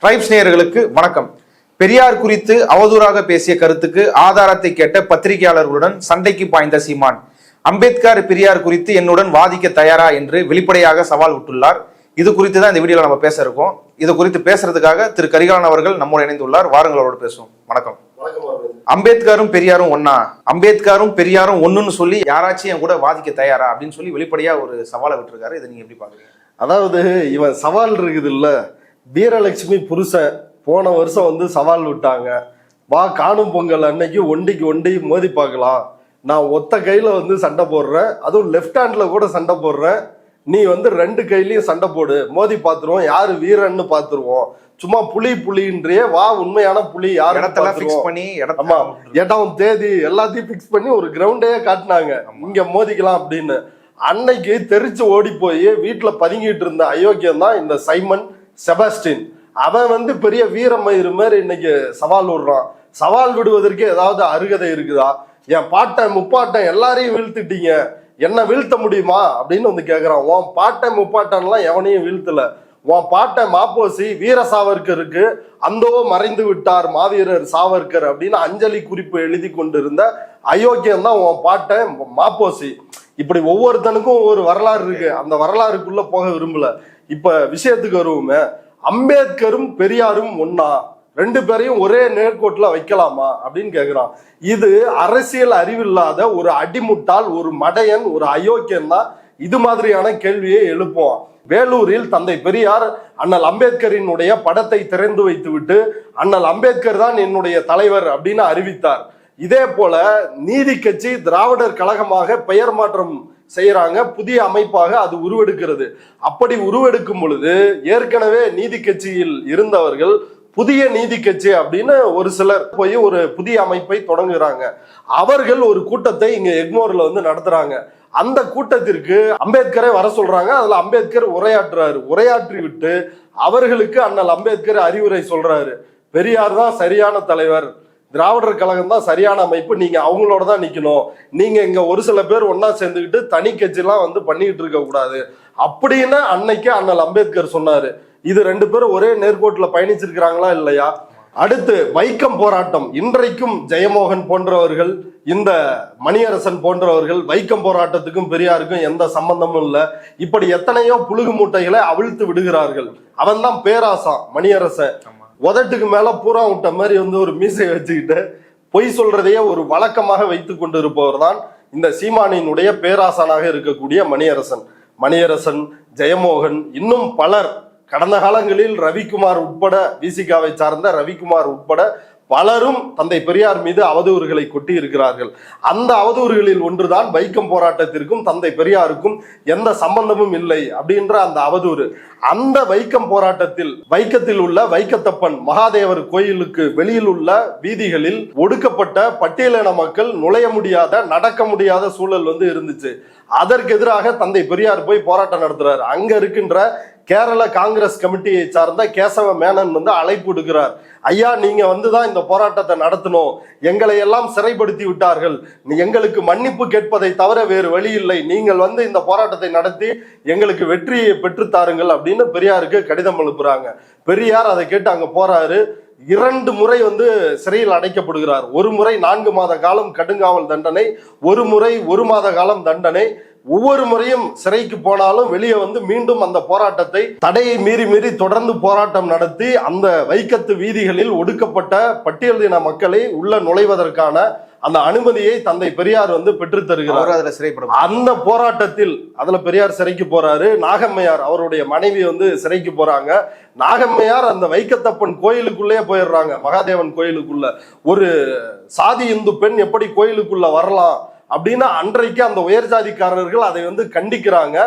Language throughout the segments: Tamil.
ட்ரைப்ஸ் நேயர்களுக்கு வணக்கம். பெரியார் குறித்து அவதூறாக பேசிய கருத்துக்கு ஆதாரத்தை கேட்ட பத்திரிகையாளர்களுடன் சண்டைக்கு பாய்ந்த சீமான், அம்பேத்கர் பெரியார் குறித்து என்னுடன் வாதிக்க தயாரா என்று வெளிப்படையாக சவால் விட்டுள்ளார். இது குறித்து தான் இந்த வீடியோல நம்ம பேச இருக்கோம். இது குறித்து பேசுறதுக்காக திரு கரிகாலன் அவர்கள் நம்மோடு இணைந்துள்ளார். வாருங்களோடு பேசுவோம். வணக்கம். அம்பேத்கரும் பெரியாரும் ஒன்னா, அம்பேத்கரும் பெரியாரும் ஒண்ணுன்னு சொல்லி யாராச்சும் என் கூட வாதிக்க தயாரா அப்படின்னு சொல்லி வெளிப்படையா ஒரு சவாலை விட்டுருக்காரு. இதை நீங்க எப்படி பாக்குறீங்க? அதாவது இவன் சவால் இருக்குது இல்ல, வீரலட்சுமி புருஷன் போன வருஷம் சவால் விட்டாங்க. வா காணும் பொங்கல் அன்னைக்கு ஒண்டிக்கு ஒண்டி மோதி பார்க்கலாம், நான் ஒத்த கையில சண்டை போடுறேன், அதுவும் லெப்ட் ஹேண்ட்ல கூட சண்டை போடுறேன், நீ ரெண்டு கையிலயும் சண்டை போடு, மோதி பார்த்துருவோம், யாரு வீரன்னு பார்த்துருவோம், சும்மா புலி புலின்றே வா, உண்மையான புலி யாரு இடம் தேதி எல்லாத்தையும் பிக்ஸ் பண்ணி ஒரு கிரவுண்டே காட்டினாங்க, இங்க மோதிக்கலாம் அப்படின்னு. அன்னைக்கு தெரிச்சு ஓடி போய் வீட்டுல பதுங்கிட்டு இருந்த அயோக்கியம் தான் இந்த சைமன் செபாஸ்டின். அவன் பெரிய வீரமயிறு மாதிரி இன்னைக்கு சவால் விடுறான். சவால் விடுவதற்கு ஏதாவது அருகதை இருக்குதா? என் பாட்டன் முப்பாட்டன் எல்லாரையும் வீழ்த்திட்டீங்க, என்ன வீழ்த்த முடியுமா அப்படின்னு கேக்குறான். உன் பாட்டன் முப்பாட்டன்லாம் எவனையும் வீழ்த்தல. உன் பாட்டன் மாப்போசி வீர சாவர்கருக்கு அந்தோ மறைந்து விட்டார் மாவீரர் சாவர்கர் அப்படின்னு அஞ்சலி குறிப்பு எழுதி கொண்டிருந்த அயோக்கியம் தான் உன் பாட்டன் மாப்போசி. இப்படி ஒவ்வொருத்தனுக்கும் ஒவ்வொரு வரலாறு இருக்கு. அந்த வரலாறுக்குள்ள போக விரும்பல. இப்ப விஷயத்துக்கு வருவோமே, அம்பேத்கரும் பெரியாரும் ஒன்னா, ரெண்டு பேரையும் ஒரே நேர்கோட்டில் வைக்கலாமா அப்படின்னு கேக்குறான். இது அரசியல் அறிவில்லாத ஒரு அடிமுட்டால், ஒரு மடையன், ஒரு அயோக்கியன் தான் இது மாதிரியான கேள்வியை எழுப்புவான். வேலூரில் தந்தை பெரியார் அண்ணல் அம்பேத்கரினுடைய படத்தை திறந்து வைத்து விட்டு அண்ணல் அம்பேத்கர் தான் என்னுடைய தலைவர் அப்படின்னு அறிவித்தார். இதே போல நீதி கட்சி திராவிடர் கழகமாக பெயர் மாற்றம் செய்யறாங்க, புதிய அமைப்பாக அது உருவெடுக்கிறது. அப்படி உருவெடுக்கும் பொழுது ஏற்கனவே நீதி கட்சியில் இருந்தவர்கள் புதிய நீதி கட்சி அப்படின்னு ஒரு சிலர் போய் ஒரு புதிய அமைப்பை தொடங்குறாங்க. அவர்கள் ஒரு கூட்டத்தை இங்க எக்மோர்ல நடத்துறாங்க. அந்த கூட்டத்திற்கு அம்பேத்கரை வர சொல்றாங்க. அதுல அம்பேத்கர் உரையாற்றுறாரு. உரையாற்றி விட்டு அவர்களுக்கு அண்ணல் அம்பேத்கர் அறிவுரை சொல்றாரு. பெரியார் தான் சரியான தலைவர், திராவிடர் கழகம் தான் சரியான அமைப்பு, நீங்க அவங்களோட தான் நிக்கணும், நீங்க இங்க ஒரு சில பேர் ஒன்னா சேர்ந்துக்கிட்டு தனி கட்சியெல்லாம் பண்ணிக்கிட்டு இருக்க கூடாது அப்படின்னு அன்னைக்கு அண்ணல் அம்பேத்கர் சொன்னாரு. இது ரெண்டு பேரும் ஒரே நேர்கோட்டில் பயணிச்சிருக்கிறாங்களா இல்லையா? அடுத்து வைக்கம் போராட்டம். இன்றைக்கும் ஜெயமோகன் போன்றவர்கள், இந்த மணியரசன் போன்றவர்கள் வைக்கம் போராட்டத்துக்கும் பெரியாருக்கும் எந்த சம்பந்தமும் இல்லை. இப்படி எத்தனையோ புழுகு மூட்டைகளை அவிழ்த்து விடுகிறார்கள். அவன் தான் பேராசான் மணியரசன். உதட்டுக்கு மேல பூரா விட்ட மாதிரி ஒரு மீசை வச்சுக்கிட்டு பொய் சொல்றதையே ஒரு வழக்கமாக வைத்து கொண்டு இருப்பவர் தான் இந்த சீமானினுடைய பேராசனாக இருக்கக்கூடிய மணியரசன். மணியரசன், ஜெயமோகன், இன்னும் பலர், கடந்த காலங்களில் ரவிக்குமார் உட்பட, விசிகாவை சார்ந்த ரவிக்குமார் உட்பட பலரும் தந்தை பெரியார் மீது அவதூறுகளை கொட்டி இருக்கிறார்கள். அந்த அவதூறுகளில் ஒன்றுதான் வைக்கம் போராட்டத்திற்கும் தந்தை பெரியாருக்கும் எந்த சம்பந்தமும் இல்லை அப்படின்ற அந்த அவதூறு. அந்த வைக்கம் போராட்டத்தில் வைக்கத்தில் உள்ள வைக்கத்தப்பன் மகாதேவர் கோயிலுக்கு வெளியில் உள்ள வீதிகளில் ஒடுக்கப்பட்ட பட்டியலின மக்கள் நுழைய முடியாத, நடக்க முடியாத சூழல் இருந்துச்சு. அதற்கு எதிராக தந்தை பெரியார் போய் போராட்டம் நடத்துறாரு. அங்க இருக்கின்ற கேரள காங்கிரஸ் கமிட்டியை சார்ந்த கேசவ மேனன் அழைப்பு விடுக்கிறார். ஐயா, நீங்க தான் இந்த போராட்டத்தை நடத்தணும், எங்களை எல்லாம் சிறைப்படுத்தி விட்டார்கள், எங்களுக்கு மன்னிப்பு கேட்பதை தவிர வேறு வழி இல்லை, நீங்கள் இந்த போராட்டத்தை நடத்தி எங்களுக்கு வெற்றியை பெற்றுத்தாருங்கள் அப்படின்னு பெரியாருக்கு கடிதம் அனுப்புறாங்க. பெரியார் அதை கேட்டு அங்க போறாரு. 2 முறை சிறையில் அடைக்கப்படுகிறார். ஒரு முறை 4 மாத காலம் கடுங்காவல் தண்டனை, ஒரு முறை 1 மாத காலம் தண்டனை. ஒவ்வொரு முறையும் சிறைக்கு போனாலும் வெளியே மீண்டும் அந்த போராட்டத்தை தடையை மீறி தொடர்ந்து போராட்டம் நடத்தி அந்த வைக்கத்து வீதிகளில் ஒடுக்கப்பட்ட பட்டியலின மக்களை உள்ள நுழைவதற்கான அந்த அனுமதியை தந்தை பெரியார் பெற்று தருகிறார். அந்த போராட்டத்தில் அதுல பெரியார் சிறைக்கு போறாரு. நாகம்மையார் அவருடைய மனைவி சிறைக்கு போறாங்க. நாகம்மையார் அந்த வைக்கத்தப்பன் கோயிலுக்குள்ளே போயிடுறாங்க. மகாதேவன் கோயிலுக்குள்ள ஒரு சாதி இந்து பெண் எப்படி கோயிலுக்குள்ள வரலாம் அப்படின்னு அன்றைக்கு அந்த உயர் ஜாதிக்காரர்கள் அதை கண்டிக்கிறாங்க.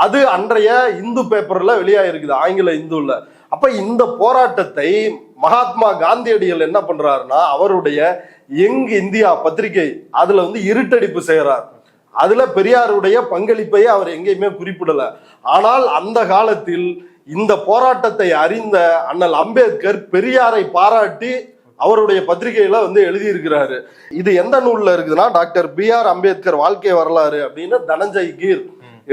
அது அன்றைய இந்து பேப்பர்ல வெளியாயிருக்குது, ஆங்கில இந்துல. அப்ப இந்த போராட்டத்தை மகாத்மா காந்தியடிகள் என்ன பண்றாருன்னா, அவருடைய யங் இந்தியா பத்திரிகை அதுல இருட்டடிப்பு செய்யறார். அதுல பெரியாருடைய பங்களிப்பையே அவர் எங்கேயுமே குறிப்பிடல. ஆனால் அந்த காலத்தில் இந்த போராட்டத்தை அறிந்த அண்ணல் அம்பேத்கர் பெரியாரை பாராட்டி அவருடைய பத்திரிகையில எழுதியிருக்கிறாரு. இது எந்த நூல்ல இருக்குதுன்னா, டாக்டர் B.R. அம்பேத்கர் வாழ்க்கை வரலாறு அப்படின்னு தனஞ்சய் கீர்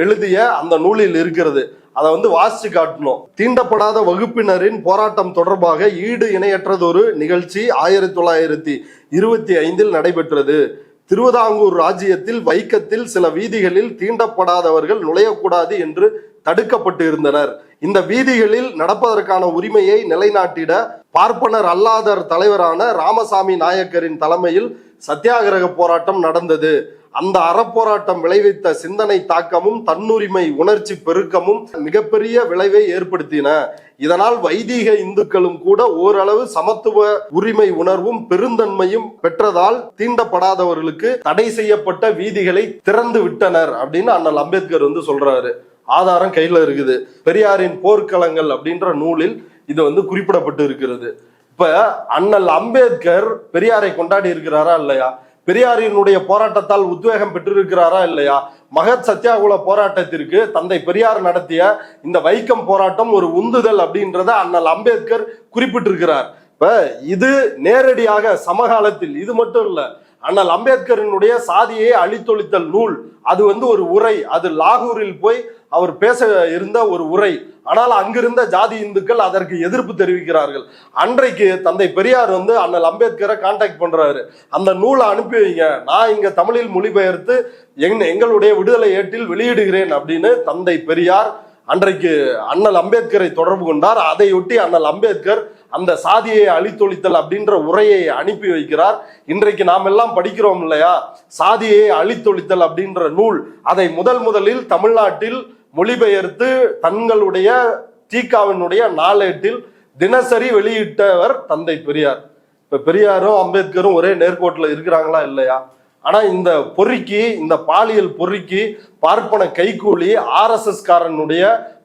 எழுதிய அந்த நூலில் இருக்கிறது. அதை வந்து வாசிச்சு காட்டணும். தீண்டப்படாத வகுப்பினரின் போராட்டம் தொடர்பாக ஈடு இணையற்றதொரு நிகழ்ச்சி 1925 நடைபெற்றது. திருவிதாங்கூர் ராஜ்யத்தில் வைக்கத்தில் சில வீதிகளில் தீண்டப்படாதவர்கள் நுழையக்கூடாது என்று தடுக்கப்பட்டு இருந்தனர். இந்த வீதிகளில் நடப்பதற்கான உரிமையை நிலைநாட்டிட பார்ப்பனர் அல்லாதர் தலைவரான ராமசாமி நாயக்கரின் தலைமையில் சத்தியாகிரக போராட்டம் நடந்தது. அந்த அறப்போராட்டம் விளைவித்த சிந்தனை தாக்கமும் தன்னுரிமை உணர்ச்சி பெருக்கமும் மிகப்பெரிய விளைவை ஏற்படுத்தின. இதனால் வைதீக இந்துக்களும் கூட ஓரளவு சமத்துவ உரிமை உணர்வும் பெருந்தன்மையும் பெற்றதால் தீண்டப்படாதவர்களுக்கு தடை செய்யப்பட்ட வீதிகளை திறந்து விட்டனர் அப்படின்னு அண்ணல் அம்பேத்கர் வந்து சொல்றாரு. ஆதாரம் கையில இருக்குது. பெரியாரின் போர்க்களங்கள் அப்படின்ற நூலில் இது வந்து குறிப்பிடப்பட்டு இருக்கிறது. இப்ப அண்ணல் அம்பேத்கர் பெரியாரை கொண்டாடி இருக்கிறாரா இல்லையா? பெரியாரினுடைய போராட்டத்தால் உத்வேகம் பெற்றிருக்கிறாரா இல்லையா? மகத் சத்தியாகுல போராட்டத்திற்கு தந்தை பெரியார் நடத்திய இந்த வைக்கம் போராட்டம் ஒரு உந்துதல் அப்படின்றத அண்ணல் அம்பேத்கர் குறிப்பிட்டிருக்கிறார். இப்ப இது நேரடியாக சமகாலத்தில் இது மட்டும் இல்ல, அண்ணல் அம்பேத்கரினுடைய சாதியை அழித்தொழித்தல் நூல் அது வந்து ஒரு உரை. அது லாகூரில் போய் அவர் பேச இருந்த ஒரு உரை. ஆனால் அங்கிருந்த ஜாதி இந்துக்கள் அதற்கு எதிர்ப்பு தெரிவிக்கிறார்கள். அன்றைக்கு தந்தை பெரியார் வந்து அண்ணல் அம்பேத்கரை கான்டாக்ட் பண்றாரு. அந்த நூலை அனுப்பி வைங்க, நான் இங்க தமிழில் மொழிபெயர்த்து எங்களுடைய விடுதலை ஏட்டில் வெளியிடுகிறேன் அப்படின்னு தந்தை பெரியார் அன்றைக்கு அண்ணல் அம்பேத்கரை தொடர்பு கொண்டார். அதையொட்டி அண்ணல் அம்பேத்கர் அந்த சாதியை அழித்தொழித்தல் அப்படின்ற உரையை அனுப்பி வைக்கிறார். இன்றைக்கு நாம் எல்லாம் படிக்கிறோம் இல்லையா, சாதியை அழித்தொழித்தல் அப்படின்ற நூல். அதை முதலில் தமிழ்நாட்டில் மொழிபெயர்த்து தங்களுடைய தீகாவினுடைய நாளேட்டில் தினசரி வெளியிட்டவர் தந்தை பெரியார். இப்ப பெரியாரும் அம்பேத்கரும் ஒரே நேர்கோட்டில் இருக்கிறாங்களா இல்லையா? ஆனா இந்த பொறுக்கி, இந்த பாலியல் பொறுக்கி, பார்ப்பன கைகூலி, RSS காரனுடைய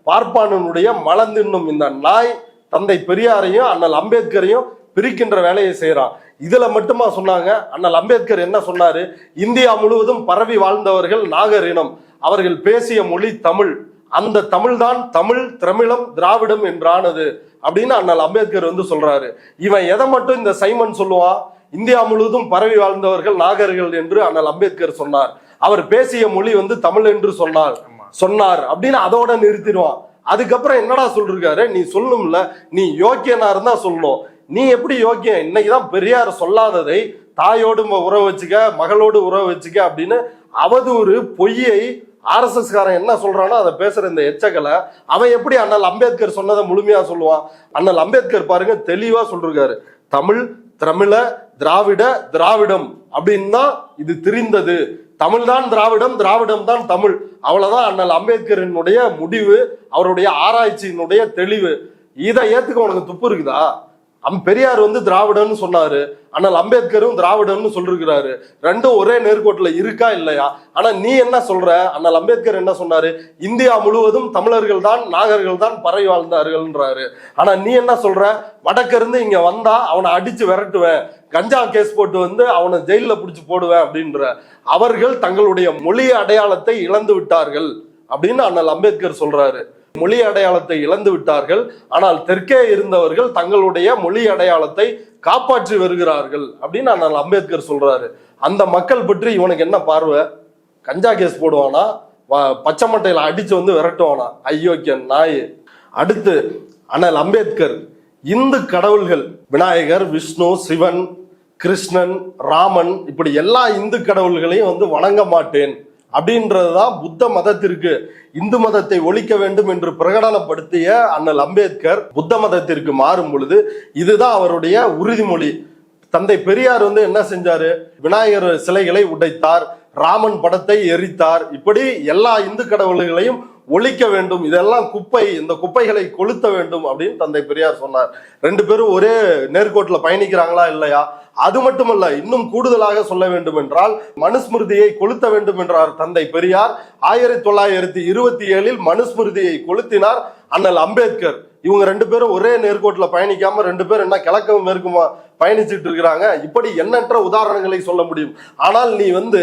பார்ப்பானனுடைய மலந்தின்னும் இந்த நாய் தந்தை பெரியாரையும் அண்ணல் அம்பேத்கரையும் பிரிக்கின்ற வேலையை செய்யறான். இதுல மட்டுமா சொன்னாங்க? அண்ணல் அம்பேத்கர் என்ன சொன்னாரு? இந்தியா முழுவதும் பரவி வாழ்ந்தவர்கள் நாகர் இனம், அவர்கள் பேசிய மொழி தமிழ், அந்த தமிழ் தான் தமிழ், திரமிழம், திராவிடம் என்றானது அப்படின்னு அண்ணல் அம்பேத்கர் வந்து சொல்றாரு. இவன் எதை மட்டும் இந்த சைமன் சொல்லுவான்? இந்தியா முழுவதும் பரவி வாழ்ந்தவர்கள் நாகர்கள் என்று அண்ணல் அம்பேத்கர் சொன்னார். அவர் பேசிய மொழி வந்து தமிழ் என்று சொன்னார் அப்படின்னு அதோட நிறுத்திடுவான். அதுக்கப்புறம் என்னடா சொல்றாரு? நீ சொல்லணும்ல, நீ யோக்கியனா இருந்தா சொல்லணும். நீ எப்படி யோக்கியம்? இன்னைக்குதான் பெரியார் சொல்லாததை தாயோடு உறவு வச்சுக்க, மகளோடு உறவு வச்சுக்க அப்படின்னு அவதூறு பொய்யை RSS காரன் என்ன சொல்றானோ அதை பேசுற இந்த எச்சக்கலை அவன் எப்படி அண்ணல் அம்பேத்கர் சொன்னதை முழுமையா சொல்லுவான்? அண்ணல் அம்பேத்கர் பாருங்க தெளிவா சொல்றாரு, தமிழ், தமிழ, திராவிட, திராவிடம் அப்படின்னா இது திரிந்தது. தமிழ் தான் திராவிடம், திராவிடம் தான் தமிழ். அவ்வளவுதான் அண்ணல் அம்பேத்கரினுடைய முடிவு, அவருடைய ஆராய்ச்சியினுடைய தெளிவு. இதை ஏத்துக்க உனக்கு துப்பு இருக்குதா? பெரியார் வந்து திராவிடன்னு சொன்னாரு, அண்ணல் அம்பேத்கரும் திராவிடன்னு சொல்லிருக்கிறாரு. ரெண்டும் ஒரே நேர்கோட்டுல இருக்கா இல்லையா? ஆனா நீ என்ன சொல்ற? அண்ணல் அம்பேத்கர் என்ன சொன்னாரு? இந்தியா முழுவதும் தமிழர்கள் தான் நாகர்கள் தான் பரவி வாழ்ந்தார்கள்ன்றாரு. ஆனா நீ என்ன சொல்ற? வடக்கு இருந்து இங்க வந்தா அவனை அடிச்சு விரட்டுவேன், கஞ்சா கேஸ் போட்டு வந்து அவனை ஜெயில பிடிச்சு போடுவேன் அப்படின்ற. அவர்கள் தங்களுடைய மொழி அடையாளத்தை இழந்து விட்டார்கள் அப்படின்னு அண்ணல் அம்பேத்கர் சொல்றாரு. மொழி அடையாளத்தை இழந்து விட்டார்கள், ஆனால் தெற்கே இருந்தவர்கள் தங்களுடைய மொழி அடையாளத்தை காப்பாற்றி வருகிறார்கள் அப்படின்னு அண்ணல் அம்பேத்கர் சொல்றாரு. அந்த மக்கள் பற்றி இவனுக்கு என்ன பார்வை? கஞ்சா கேஸ் போடுவானா, பச்சை மட்டையில அடிச்சு வந்து விரட்டுவானா? ஐயோக்கியன் நாய். அடுத்து அண்ணல் அம்பேத்கர் இந்து கடவுள்கள் விநாயகர், விஷ்ணு, சிவன், கிருஷ்ணன், ராமன் இப்படி எல்லா இந்து கடவுள்களையும் வந்து வணங்க மாட்டேன் அப்படின்றதுதான் புத்த மதத்திற்கு, இந்து மதத்தை ஒழிக்க வேண்டும் என்று பிரகடனப்படுத்திய அண்ணல் அம்பேத்கர் புத்த மதத்திற்கு மாறும் பொழுது இதுதான் அவருடைய உறுதிமொழி. தந்தை பெரியார் வந்து என்ன செஞ்சாரு? விநாயகர் சிலைகளை உடைத்தார், ராமன் படத்தை எரித்தார். இப்படி எல்லா இந்து கடவுள்களையும் ஒழிக்க வேண்டும், இதெல்லாம் குப்பை, இந்த குப்பைகளை கொளுத்த வேண்டும் அப்படின்னு தந்தை பெரியார் சொன்னார். ரெண்டு பேரும் ஒரே நேர்கோட்டுல பயணிக்கிறாங்களா இல்லையா? அது மட்டுமல்ல, இன்னும் கூடுதலாக சொல்ல வேண்டும் என்றால் மனுஸ்மிருதியை கொளுத்த வேண்டும் என்றார் தந்தை பெரியார். 1927 மனுஸ்மிருதியை கொளுத்தினார் அண்ணல் அம்பேத்கர். இவங்க ரெண்டு பேரும் ஒரே நேர்கோட்டுல பயணிக்காம ரெண்டு பேரும் என்ன கிழக்கும் மேற்குமா பயணிச்சுட்டு இருக்கிறாங்க. இப்படி எண்ணற்ற உதாரணங்களை சொல்ல முடியும். ஆனால் நீ வந்து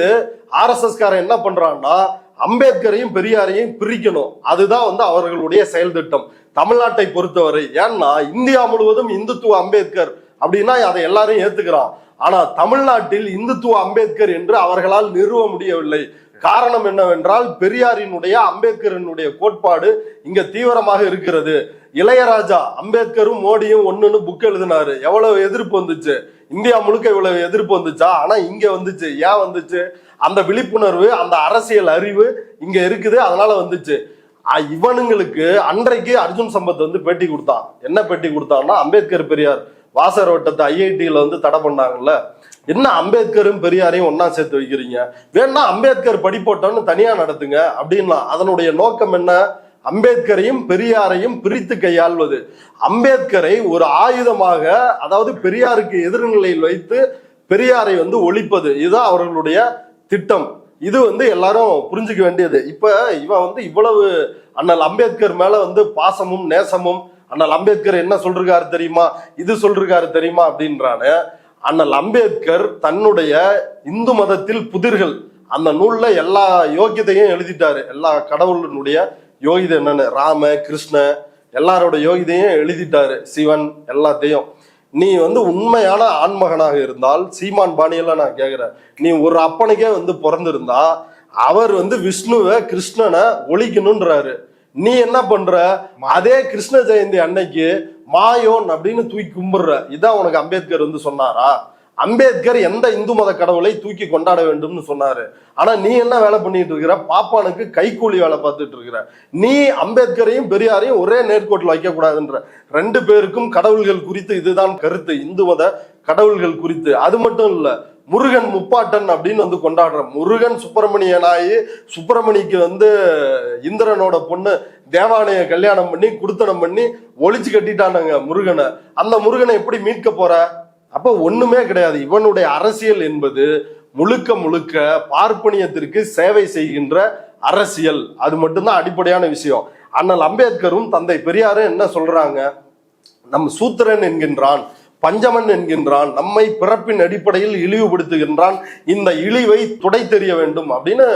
RSS காரன் என்ன பண்றான்னா அம்பேத்கரையும் பெரியாரையும் பிரிக்கணும். அதுதான் வந்து அவர்களுடைய செயல் திட்டம் தமிழ்நாட்டை பொறுத்தவரை. ஏன்னா இந்தியா முழுவதும் இந்துத்துவ அம்பேத்கர் அப்படின்னா அதை எல்லாரும் ஏத்துக்கிறான். ஆனா தமிழ்நாட்டில் இந்துத்துவ அம்பேத்கர் என்று அவர்களால் நிறுவ முடியவில்லை. காரணம் என்னவென்றால் பெரியாரினுடைய அம்பேத்கரினுடைய கோட்பாடு இங்க தீவிரமாக இருக்கிறது. இளையராஜா அம்பேத்கரும் மோடியும் ஒண்ணுன்னு புக் எழுதினாரு. எவ்வளவு எதிர்ப்பு வந்துச்சு, இந்தியா முழுக்க இவ்வளவு எதிர்ப்பு வந்துச்சா? ஆனா இங்க வந்துச்சு. ஏன் வந்துச்சு? அந்த விழிப்புணர்வு, அந்த அரசியல் அறிவு இங்க இருக்குது, அதனால வந்துச்சு. இவனுங்களுக்கு அன்றைக்கு அர்ஜுன் சம்பத் வந்து பேட்டி கொடுத்தான். என்ன பேட்டி கொடுத்தான்னா, அம்பேத்கர் பெரியார் வாசர் வட்டத்தை ஐஐடியில வந்து தடை பண்ணாங்கல்ல, என்ன அம்பேத்கரும் பெரியாரையும் ஒன்னா சேர்த்து வைக்கிறீங்க, வேணா அம்பேத்கர் படிப்போட்டோன்னு தனியா நடத்துங்க அப்படின்னா. அதனுடைய நோக்கம் என்ன? அம்பேத்கரையும் பெரியாரையும் பிரித்து கையாள்வது, அம்பேத்கரை ஒரு ஆயுதமாக, அதாவது பெரியாருக்கு எதிர்நிலையில் வைத்து பெரியாரை வந்து ஒழிப்பது, இதுதான் அவர்களுடைய திட்டம். இது வந்து எல்லாரும் புரிஞ்சுக்க வேண்டியது. இப்ப இவன் வந்து இவ்வளவு அண்ணல் அம்பேத்கர் மேல வந்து பாசமும் நேசமும், அண்ணல் அம்பேத்கர் என்ன சொல்றாரு தெரியுமா, இது சொல்றாரு தெரியுமா அப்படின்றானு. அண்ணல் அம்பேத்கர் தன்னுடைய இந்து மதத்தில் புதிர்கள் அந்த நூல்ல எல்லா யோகியத்தையும் எழுதிட்டாரு. எல்லா கடவுளினுடைய யோகிதை என்னன்னு, ராம கிருஷ்ண எல்லாரோட யோகிதையும் எழுதிட்டாரு, சிவன் எல்லாத்தையும். நீ வந்து உண்மையான ஆண்மகனாக இருந்தால், சீமான் பாணியெல்லாம் நான் கேட்கிறேன், நீ ஒரு அப்பனுக்கே வந்து பிறந்திருந்தா அவர் வந்து விஷ்ணுவை கிருஷ்ணனை ஒழிக்கணும்ன்றாரு. நீ என்ன பண்ற? அதே கிருஷ்ண ஜெயந்தி அன்னைக்கு மாயோன் அப்படின்னு தூக்கி கும்பிடுற. இதான் உனக்கு அம்பேத்கர் வந்து சொன்னாரா? அம்பேத்கர் எந்த இந்து மத கடவுளை தூக்கி கொண்டாட வேண்டும்னு சொன்னாரு. ஆனா நீ என்ன வேலை பண்ணிட்டு இருக்கிற? பாப்பானுக்கு கைக்கூலி வேலை பார்த்துட்டு இருக்கிற. நீ அம்பேத்கரையும் பெரியாரையும் ஒரே நேர்கோட்டில் வைக்க கூடாதுன்ற. ரெண்டு பேருக்கும் கடவுள்கள் குறித்து இதுதான் கருத்து, இந்து மத கடவுள்கள் குறித்து. அது மட்டும் இல்ல, முருகன் முப்பாட்டன் அப்படின்னு வந்து கொண்டாடுற. முருகன் சுப்பிரமணியனாயி சுப்பிரமணிக்கு வந்து இந்திரனோட பொண்ணு தேவானைய கல்யாணம் பண்ணி குடுத்தனம் பண்ணி ஒழிச்சு கட்டிட்டானுங்க முருகனை. அந்த முருகனை எப்படி மீட்க போற? அப்ப ஒண்ணுமே கிடையாது. இவனுடைய அரசியல் என்பது முழுக்க முழுக்க பார்ப்பனியத்திற்கு சேவை செய்கின்ற அரசியல். அது மட்டும்தான் அடிப்படையான விஷயம். அண்ணல் அம்பேத்கரும் தந்தை பெரியாரும் என்ன சொல்றாங்க? நம் சூத்திரன் என்கின்றான், பஞ்சமன் என்கின்றான், நம்மை பிறப்பின் அடிப்படையில் இழிவுபடுத்துகின்றான், இந்த இழிவை துடை தெரிய வேண்டும் அப்படின்னு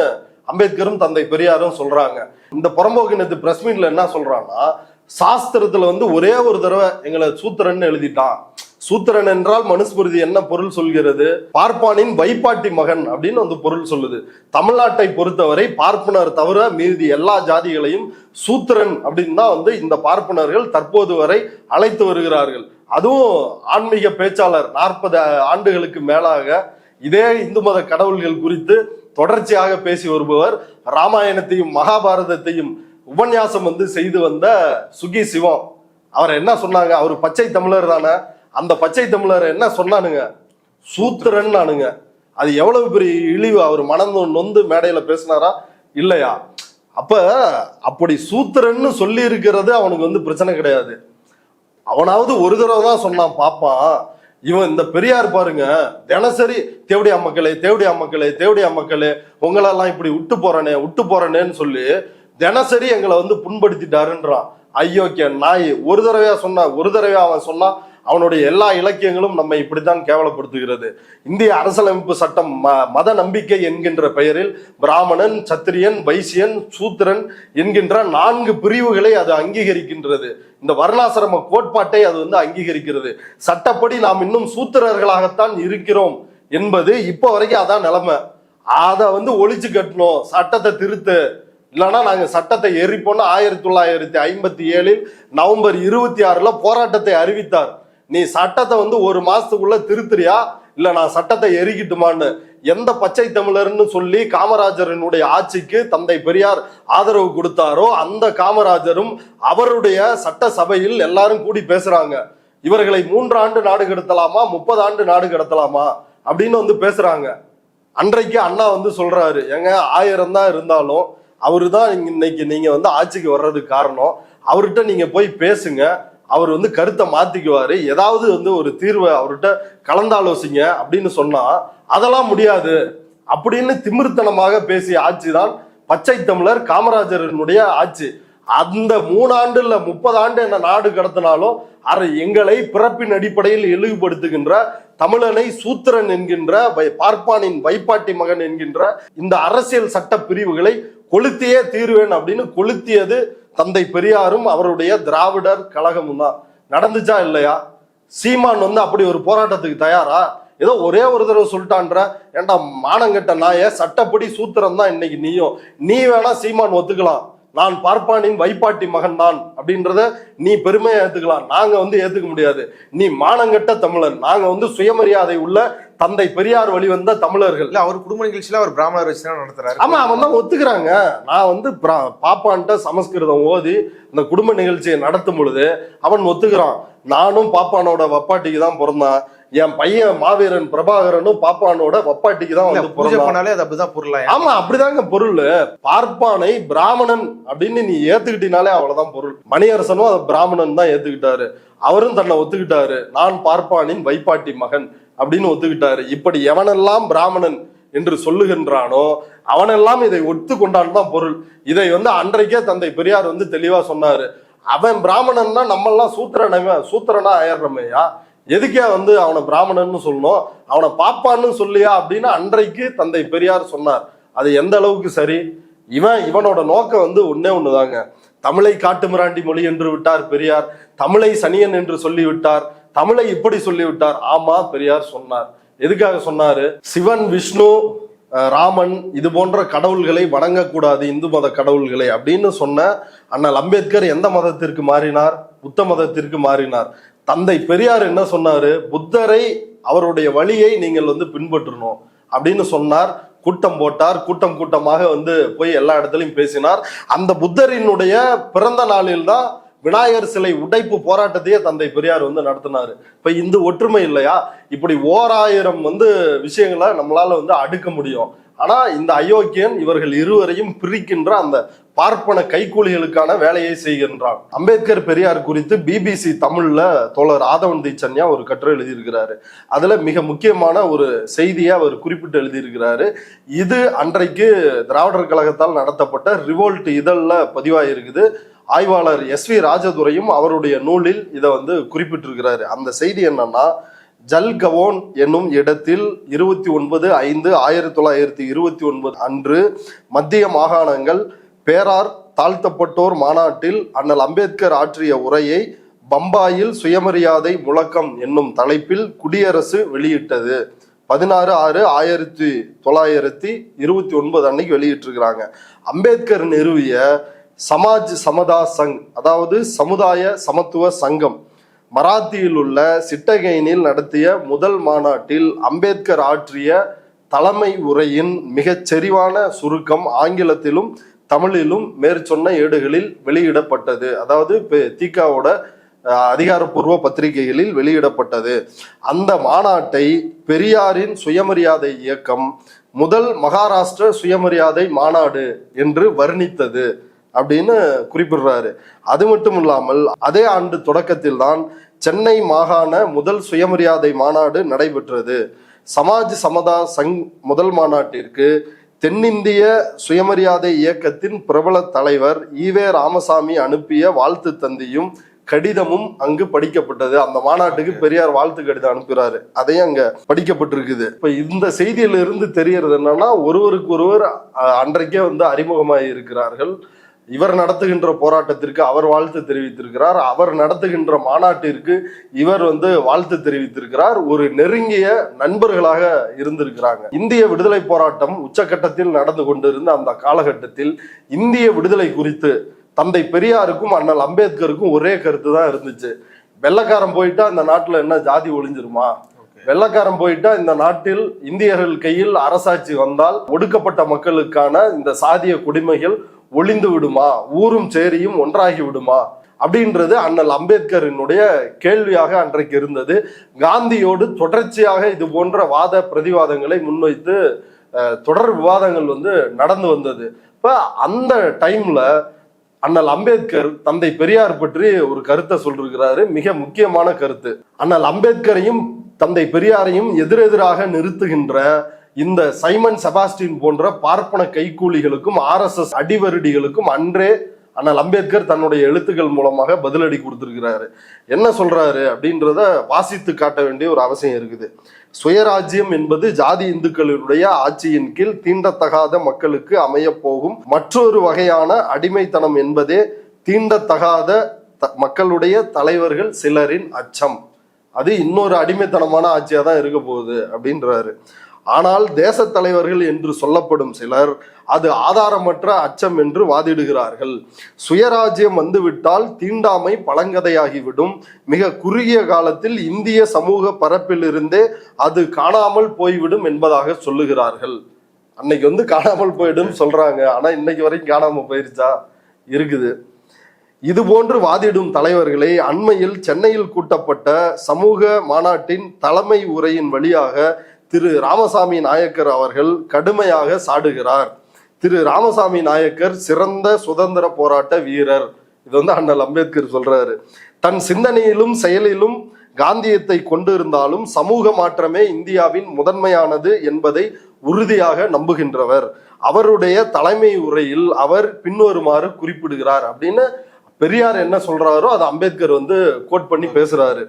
அம்பேத்கரும் தந்தை பெரியாரும் சொல்றாங்க. இந்த புறம்போக்கினத்து பிரஸ் மீட்ல என்ன சொல்றான்னா, சாஸ்திரத்துல வந்து ஒரே ஒரு தடவை எங்களை சூத்திரன் எழுதிட்டான். சூத்திரன் என்றால் மனுஸ்மிருதி என்ன பொருள் சொல்கிறது? பார்ப்பானின் வைப்பாட்டி மகன் அப்படின்னு வந்து பொருள் சொல்லுது. தமிழ்நாட்டை பொறுத்தவரை பார்ப்பனர் தவிர மீதி எல்லா ஜாதிகளையும் சூத்திரன் அப்படின்னு தான் வந்து இந்த பார்ப்பனர்கள் தற்போது வரை அழைத்து வருகிறார்கள். அதுவும் ஆன்மீக பேச்சாளர் 40 ஆண்டுகளுக்கு மேலாக இதே இந்து மத கடவுள்கள் குறித்து தொடர்ச்சியாக பேசி வருபவர், ராமாயணத்தையும் மகாபாரதத்தையும் உபன்யாசம் வந்து செய்து வந்த சுகி சிவம். அவர் என்ன சொன்னாங்க? அவர் பச்சை தமிழர் தானே. அந்த பச்சை தமிழர் என்ன சொன்னானுங்க? சூத்திரன் ஆனுங்க. அது எவ்வளவு பெரிய இழிவு! அவர் மனந்து நொந்து மேடையில பேசினாரா இல்லையா? அப்ப அப்படி சூத்திரன்னு சொல்லி இருக்கிறது அவனுக்கு வந்து பிரச்சனை கிடையாது. அவனாவது ஒரு தடவை தான் சொன்னான் பாப்பான். இவன் இந்த பெரியார் பாருங்க, தினசரி தேவடியா மக்களே தேவடியா மக்களே தேவடியா மக்களே உங்களெல்லாம் இப்படி விட்டு போறேனேன்னு சொல்லி தினசரி எங்களை வந்து புண்படுத்திட்டாருன்றான். ஐயோக்கிய நாய். ஒரு தடவையா அவன் சொன்னா அவனுடைய எல்லா இலக்கியங்களும் நம்மை இப்படித்தான் கேவலப்படுத்துகிறது. இந்திய அரசியலமைப்பு சட்டம் மத நம்பிக்கை என்கின்ற பெயரில் பிராமணன், சத்திரியன், வைசியன், சூத்திரன் என்கின்ற 4 பிரிவுகளை அது அங்கீகரிக்கின்றது. இந்த வர்ணாசிரம கோட்பாட்டை அது வந்து அங்கீகரிக்கிறது. சட்டப்படி நாம் இன்னும் சூத்திரர்களாகத்தான் இருக்கிறோம் என்பது இப்போ வரைக்கும் அதான் நிலைமை. அதை வந்து ஒழிச்சு கட்டணும், சட்டத்தை திருத்து, இல்லைன்னா நாங்க சட்டத்தை எரிப்போம்னு 1957 நவம்பர் 26 போராட்டத்தை அறிவித்தார். நீ சட்டத்தை வந்து ஒரு மாசத்துக்குள்ள திருத்துறியா இல்ல நான் சட்டத்தை எரிக்கிட்டுமான்னு எந்த பச்சை தமிழர்னு சொல்லி காமராஜரனுடைய ஆட்சிக்கு தந்தை பெரியார் ஆதரவு கொடுத்தாரோ அந்த காமராஜரும் அவருடைய சட்ட சபையில் எல்லாரும் கூடி பேசுறாங்க. இவர்களை 3 ஆண்டு நாடு கடத்தலாமா 30 ஆண்டு நாடு கடத்தலாமா அப்படின்னு வந்து பேசுறாங்க. அன்றைக்கு அண்ணா வந்து சொல்றாரு, எங்க 1000 தான் இருந்தாலும் அவரு தான் இன்னைக்கு நீங்க வந்து ஆட்சிக்கு வர்றதுக்கு காரணம், அவர்கிட்ட நீங்க போய் பேசுங்க, அவர் வந்து கருத்தை மாத்திக்குவாரு, ஏதாவது வந்து ஒரு தீர்வை அவர்கிட்ட கலந்தாலோசிங்க அப்படின்னு சொன்னா அதெல்லாம் முடியாது அப்படின்னு திமிர்த்தனமாக பேசிய ஆட்சி தான் பச்சை தமிழர் காமராஜரனுடைய ஆட்சி. அந்த 3 ஆண்டு இல்ல 30 ஆண்டு என்ன நாடு கடத்தினாலும் எங்களை பிறப்பின் அடிப்படையில் இழிவுபடுத்துகின்ற தமிழனை சூத்திரன் என்கின்ற பார்ப்பானின் வைப்பாட்டி மகன் என்கின்ற இந்த அரசியல் சட்ட பிரிவுகளை கொளுத்தியே தீர்வேன் அப்படின்னு கொளுத்தியது தந்தை பெரியாரும் அவருடைய திராவிடர் கழகமும் தான். நடந்துச்சா இல்லையா? சீமான் வந்து அப்படி ஒரு போராட்டத்துக்கு தயாரா? ஏதோ ஒரே ஒரு தடவை சொல்லிட்டான்ற. ஏன்டா மானங்கட்ட நாய, சட்டப்படி சூத்திரம் தான் இன்னைக்கு நீயும். நீ வேணா சீமான் ஒத்துக்கலாம், நான் பார்ப்பானின் வைப்பாட்டி மகன் தான் அப்படின்றத நீ பெருமையா ஏத்துக்கலாம், நாங்க ஏத்துக்க முடியாது. நீ மானங்கட்ட தமிழன், நாங்க சுயமரியாதை உள்ள தந்தை பெரியார் வழி வந்த தமிழர்கள். இல்ல, அவர் குடும்ப நிகழ்ச்சியில அவர் பிராமணர் வச்சு தான் நடத்துறாரு. ஆமா, அவன் தான் ஒத்துக்கிறாங்க. நான் பாப்பான்ட்ட சமஸ்கிருதம் ஓதி இந்த குடும்ப நிகழ்ச்சியை நடத்தும் பொழுது அவன் ஒத்துக்கிறான், நானும் பாப்பானோட வப்பாட்டிக்கு தான் பிறந்தான், என் பையன் மாவீரன் பிரபாகரனும் பாப்பானோட வப்பாட்டிக்கு தான் பூஜை பண்ணாலே அது அப்படிதான் பொருள். ஆமா, அப்படிதாங்க பொருள். பார்ப்பானை பிராமணன் அப்படின்னு நீ ஏத்துக்கிட்டீனாலே அவ்வளவுதான் பொருள். மணியரசனும் அதை பிராமணன் தான் ஏத்துக்கிட்டாரு, அவரும் தன்னை ஒத்துக்கிட்டாரு, நான் பார்ப்பானின் வைப்பாட்டி மகன் அப்படின்னு ஒத்துக்கிட்டாரு. இப்படி எவனெல்லாம் பிராமணன் என்று சொல்லுகின்றானோ அவனெல்லாம் இதை ஒத்துக்கொண்டான் தான் பொருள். இதை அன்றைக்கே தந்தை பெரியார் தெளிவா சொன்னாரு. அவன் பிராமணன்னா நம்ம எல்லாம் சூத்திரனா ஆயிடுறமையா, எதுக்கே அவனை பிராமணன்னு சொல்லணும், அவனை பாப்பான்னு சொல்லியா அப்படின்னு அன்றைக்கு தந்தை பெரியார் சொன்னார். அது எந்த அளவுக்கு சரி? இவனோட நோக்கம் ஒன்னே ஒண்ணுதாங்க, தமிழை காட்டுமிராண்டி மொழி என்று விட்டார் பெரியார், தமிழை சனியன் என்று சொல்லிவிட்டார், தமிழை இப்படி சொல்லிவிட்டார். ஆமா, பெரியார் சொன்னார். எதுக்காக சொன்னாரு? சிவன், விஷ்ணு, ராமன் இது போன்ற கடவுள்களை வணங்கக்கூடாது, இந்து மத கடவுள்களை அப்படின்னு சொன்ன அண்ணல் அம்பேத்கர் எந்த மதத்திற்கு மாறினார்? புத்த மதத்திற்கு மாறினார். தந்தை பெரியார் என்ன சொன்னாரு? புத்தரை, அவருடைய வழியை நீங்கள் பின்பற்றணும் அப்படின்னு சொன்னார். கூட்டம் போட்டார், கூட்டமாக போய் எல்லா இடத்துலையும் பேசினார். அந்த புத்தரினுடைய பிறந்த நாளில் தான் விநாயகர் சிலை உடைப்பு போராட்டத்தையே தந்தை பெரியார் நடத்தினாரு. இப்ப இந்து ஒற்றுமை இல்லையா? இப்படி 1000 விஷயங்களை நம்மளால அடுக்க முடியும். ஆனா இந்த அயோக்கியன் இவர்கள் இருவரையும் பிரிக்கின்ற அந்த பார்ப்பன கைக்கூலிகளுக்கான வேலையை செய்கின்றான். அம்பேத்கர் பெரியார் குறித்து BBC தமிழ்ல தோழர் ஆதவன் தீச்சன்யா ஒரு கட்டுரை எழுதியிருக்கிறாரு. அதுல மிக முக்கியமான ஒரு செய்தியை அவர் குறிப்பிட்டு எழுதியிருக்கிறாரு. இது அன்றைக்கு திராவிடர் கழகத்தால் நடத்தப்பட்ட ரிவோல்ட் இதழ்ல பதிவாயிருக்குது. ஆய்வாளர் SV ராஜதுரையும் அவருடைய நூலில் இதை குறிப்பிட்டிருக்கிறாரு. அந்த செய்தி என்னன்னா, ஜல்கவோன் என்னும் இடத்தில் 29/5/1929 அன்று மத்திய மாகாணங்கள் பேரார் தாழ்த்தப்பட்டோர் மாநாட்டில் அண்ணல் அம்பேத்கர் ஆற்றிய உரையை பம்பாயில் சுயமரியாதை முழக்கம் என்னும் தலைப்பில் குடியரசு வெளியிட்டது. 16/6/1929 அன்னைக்கு வெளியிட்டிருக்கிறாங்க. அம்பேத்கர் நிறுவிய சமாஜ் சமதா சங், அதாவது சமுதாய சமத்துவ சங்கம், மராத்தியில் உள்ள சிட்டகைனில் நடத்திய முதல் மாநாட்டில் அம்பேத்கர் ஆற்றிய தலைமை உரையின் மிகச் செறிவான சுருக்கம் ஆங்கிலத்திலும் தமிழிலும் மேற்சொன்ன ஏடுகளில் வெளியிடப்பட்டது. அதாவது திகாவோட அதிகாரப்பூர்வ பத்திரிகைகளில் வெளியிடப்பட்டது. அந்த மாநாட்டை பெரியாரின் சுயமரியாதை இயக்கம் முதல் மகாராஷ்டிர சுயமரியாதை மாநாடு என்று வர்ணித்தது அப்படின்னு குறிப்பிடுறாரு. அது மட்டும் இல்லாமல் அதே ஆண்டு தொடக்கத்தில் தான் சென்னை மாகாண முதல் சுயமரியாதை மாநாடு நடைபெற்றது. சமாஜ் சமதா சங் முதல் மாநாட்டிற்கு தென்னிந்திய சுயமரியாதை இயக்கத்தின் பிரபல தலைவர் ஈவே ராமசாமி அனுப்பிய வாழ்த்து தந்தியும் கடிதமும் அங்கு படிக்கப்பட்டது. அந்த மாநாட்டுக்கு பெரியார் வாழ்த்து கடிதம் அனுப்புகிறாரு, அதையும் அங்க படிக்கப்பட்டிருக்குது. இப்ப இந்த செய்தியிலிருந்து தெரியறது என்னன்னா, ஒருவருக்கு ஒருவர் அன்றைக்கே அறிமுகமாகி இருக்கிறார்கள். இவர் நடத்துகின்ற போராட்டத்திற்கு அவர் வாழ்த்து தெரிவித்திருக்கிறார், அவர் நடத்துகின்ற மாநாட்டிற்கு இவர் வாழ்த்து தெரிவித்திருக்கிறார். ஒரு நெருங்கிய நண்பர்களாக இருந்திருக்கிறாங்க. இந்திய விடுதலை போராட்டம் உச்சகட்டத்தில் நடந்து கொண்டிருந்த அந்த காலகட்டத்தில் இந்திய விடுதலை குறித்து தந்தை பெரியாருக்கும் அண்ணல் அம்பேத்கருக்கும் ஒரே கருத்து தான் இருந்துச்சு. வெள்ளைக்காரன் போயிட்டா இந்த நாட்டுல என்ன ஜாதி ஒழிஞ்சிருமா? வெள்ளைக்காரன் போயிட்டா இந்த நாட்டில் இந்தியர்கள் கையில் அரசாட்சி வந்தால் ஒடுக்கப்பட்ட மக்களுக்கான இந்த சாதிய குடிமைகள் ஒளிந்து விடுமா, ஊரும் சேரியும் ஒன்றாகி விடுமா அப்படின்றது அண்ணல் அம்பேத்கரினுடைய கேள்வியாக அன்றைக்கு இருந்தது. காந்தியோடு தொடர்ச்சியாக இது போன்ற வாத பிரதிவாதங்களை முன்வைத்து தொடர் விவாதங்கள் நடந்து வந்தது. இப்ப அந்த டைம்ல அண்ணல் அம்பேத்கர் தந்தை பெரியார் பற்றி ஒரு கருத்தை சொல்லிருக்கிறாரு, மிக முக்கியமான கருத்து. அண்ணல் அம்பேத்கரையும் தந்தை பெரியாரையும் எதிரெதிராக நிறுத்துகின்ற இந்த சைமன் செபாஸ்டின் போன்ற பார்ப்பன கைக்கூலிகளுக்கும் RSS அடிவருடிகளுக்கும் அன்றே அண்ணல் அம்பேத்கர் தன்னுடைய எழுத்துக்கள் மூலமாக பதிலடி கொடுத்திருக்கிறாரு. என்ன சொல்றாரு அப்படின்றத வாசித்து காட்ட வேண்டிய ஒரு அவசியம் இருக்குது. சுயராஜ்யம் என்பது ஜாதி இந்துக்களுடைய ஆட்சியின் கீழ் தீண்டத்தகாத மக்களுக்கு அமைய போகும் மற்றொரு வகையான அடிமைத்தனம் என்பதே தீண்டத்தகாத மக்களுடைய தலைவர்கள் சிலரின் அச்சம் அது இன்னொரு அடிமைத்தனமான ஆட்சியா தான் இருக்க போகுது அப்படின்றாரு. ஆனால் தேச தலைவர்கள் என்று சொல்லப்படும் சிலர் அது ஆதாரமற்ற அச்சம் என்று வாதிடுகிறார்கள். சுயராஜ்யம் வந்துவிட்டால் தீண்டாமை பழங்கதையாகிவிடும். மிக குறுகிய காலத்தில் இந்திய சமூக பரப்பிலிருந்தே அது காணாமல் போய்விடும் என்பதாக சொல்லுகிறார்கள். அன்னைக்கு காணாமல் போயிடும் சொல்றாங்க, ஆனா இன்னைக்கு வரைக்கும் காணாம போயிருச்சா? இருக்குது. இது போன்று வாதிடும் தலைவர்களை அண்மையில் சென்னையில் கூட்டப்பட்ட சமூக மாநாட்டின் தலைமை உரையின் வழியாக திரு ராமசாமி நாயக்கர் அவர்கள் கடுமையாக சாடுகிறார். திரு ராமசாமி நாயக்கர் சிறந்த சுதந்திர போராட்ட வீரர். இது அண்ணல் அம்பேத்கர் சொல்றாரு. தன் சிந்தனையிலும் செயலிலும் காந்தியத்தை கொண்டிருந்தாலும் சமூக மாற்றமே இந்தியாவின் முதன்மையானது என்பதை உறுதியாக நம்புகின்றவர். அவருடைய தலைமை உரையில் அவர் பின்வருமாறு குறிப்பிடுகிறார் அப்படின்னு பெரியார் என்ன சொல்றாரோ அதை அம்பேத்கர் கோட் பண்ணி பேசுறாரு.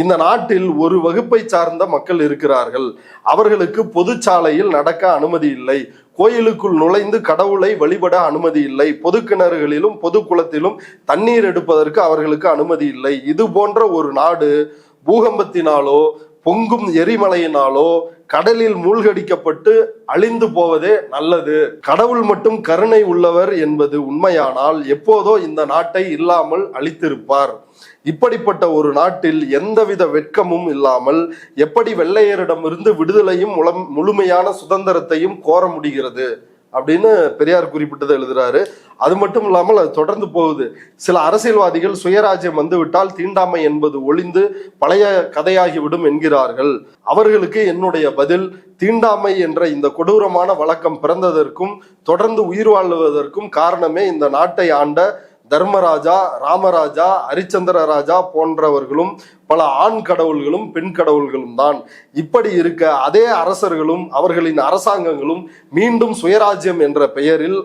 இந்த நாட்டில் ஒரு வகுப்பை சார்ந்த மக்கள் இருக்கிறார்கள். அவர்களுக்கு பொதுச்சாலையில் நடக்க அனுமதி இல்லை. கோயிலுக்குள் நுழைந்து கடவுளை வழிபட அனுமதி இல்லை. பொது கிணறுகளிலும் பொது குளத்திலும் தண்ணீர் எடுப்பதற்கு அவர்களுக்கு அனுமதி இல்லை. இது போன்ற ஒரு நாடு பூகம்பத்தினாலோ பொங்கும் எரிமலையினாலோ கடலில் மூழ்கடிக்கப்பட்டு அழிந்து போவதே நல்லது. கடவுள் மட்டும் கருணை உள்ளவர் என்பது உண்மையானால் எப்போதோ இந்த நாட்டை இல்லாமல் அழித்திருப்பார். இப்படிப்பட்ட ஒரு நாட்டில் எந்தவித வெட்கமும் இல்லாமல் எப்படி வெள்ளையரிடமிருந்து விடுதலையும் முழுமையான சுதந்திரத்தையும் கோர முடிகிறது அப்படின்னு பெரியார் குறிப்பிட்டதை எழுதுறாரு. அது மட்டும் இல்லாமல் அது தொடர்ந்து போகுது. சில அரசியல்வாதிகள் சுயராஜ்யம் வந்துவிட்டால் தீண்டாமை என்பது ஒளிந்து பழைய கதையாகிவிடும் என்கிறார்கள். அவர்களுக்கு என்னுடைய பதில், தீண்டாமை என்ற இந்த கொடூரமான வழக்கம் பிறந்ததற்கும் தொடர்ந்து உயிர் வாழ்வதற்கும் காரணமே இந்த நாட்டை ஆண்ட தர்மராஜா, ராமராஜா, ஹரிச்சந்திர ராஜா போன்றவர்களும் பல ஆண் கடவுள்களும் பெண் கடவுள்களும் தான். இப்படி இருக்க அதே அரசர்களும் அவர்களின் அரசாங்கங்களும் மீண்டும் சுயராஜ்யம் என்ற பெயரில்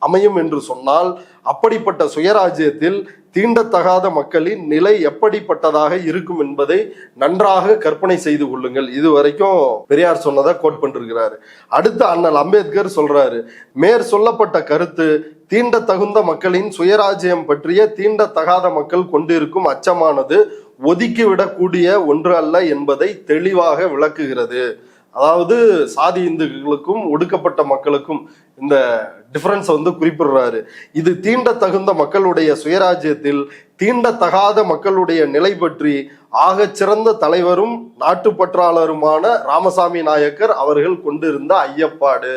அமையும் என்று சொன்னால் அப்படிப்பட்ட சுயராஜ்யத்தில் தீண்டத்தகாத மக்களின் நிலை எப்படிப்பட்டதாக இருக்கும் என்பதை நன்றாக கற்பனை செய்து கொள்ளுங்கள். இது வரைக்கும் பெரியார் சொன்னதை கோட் பண்ணிருக்கிறாரு. அடுத்து அண்ணல் அம்பேத்கர் சொல்றாரு, மேற் சொல்லப்பட்ட கருத்து தீண்டத்தகுந்த மக்களின் சுயராஜ்யம் பற்றிய தீண்டத்தகாத மக்கள் கொண்டிருக்கும் அச்சமானது ஒதுக்கிவிடக்கூடிய ஒன்று அல்ல என்பதை தெளிவாக விளக்குகிறது. அதாவது சாதி இந்துக்களுக்கும் ஒடுக்கப்பட்ட மக்களுக்கும் இந்த டிஃபரன்ஸ் குறிப்பிடுறாரு. இது தீண்டத்தகுந்த மக்களுடைய சுயராஜ்யத்தில் தீண்டத்தகாத மக்களுடைய நிலை பற்றி ஆக சிறந்த தலைவரும் நாட்டுப்பற்றாளருமான ராமசாமி நாயக்கர் அவர்கள் கொண்டிருந்த ஐயப்பாடு.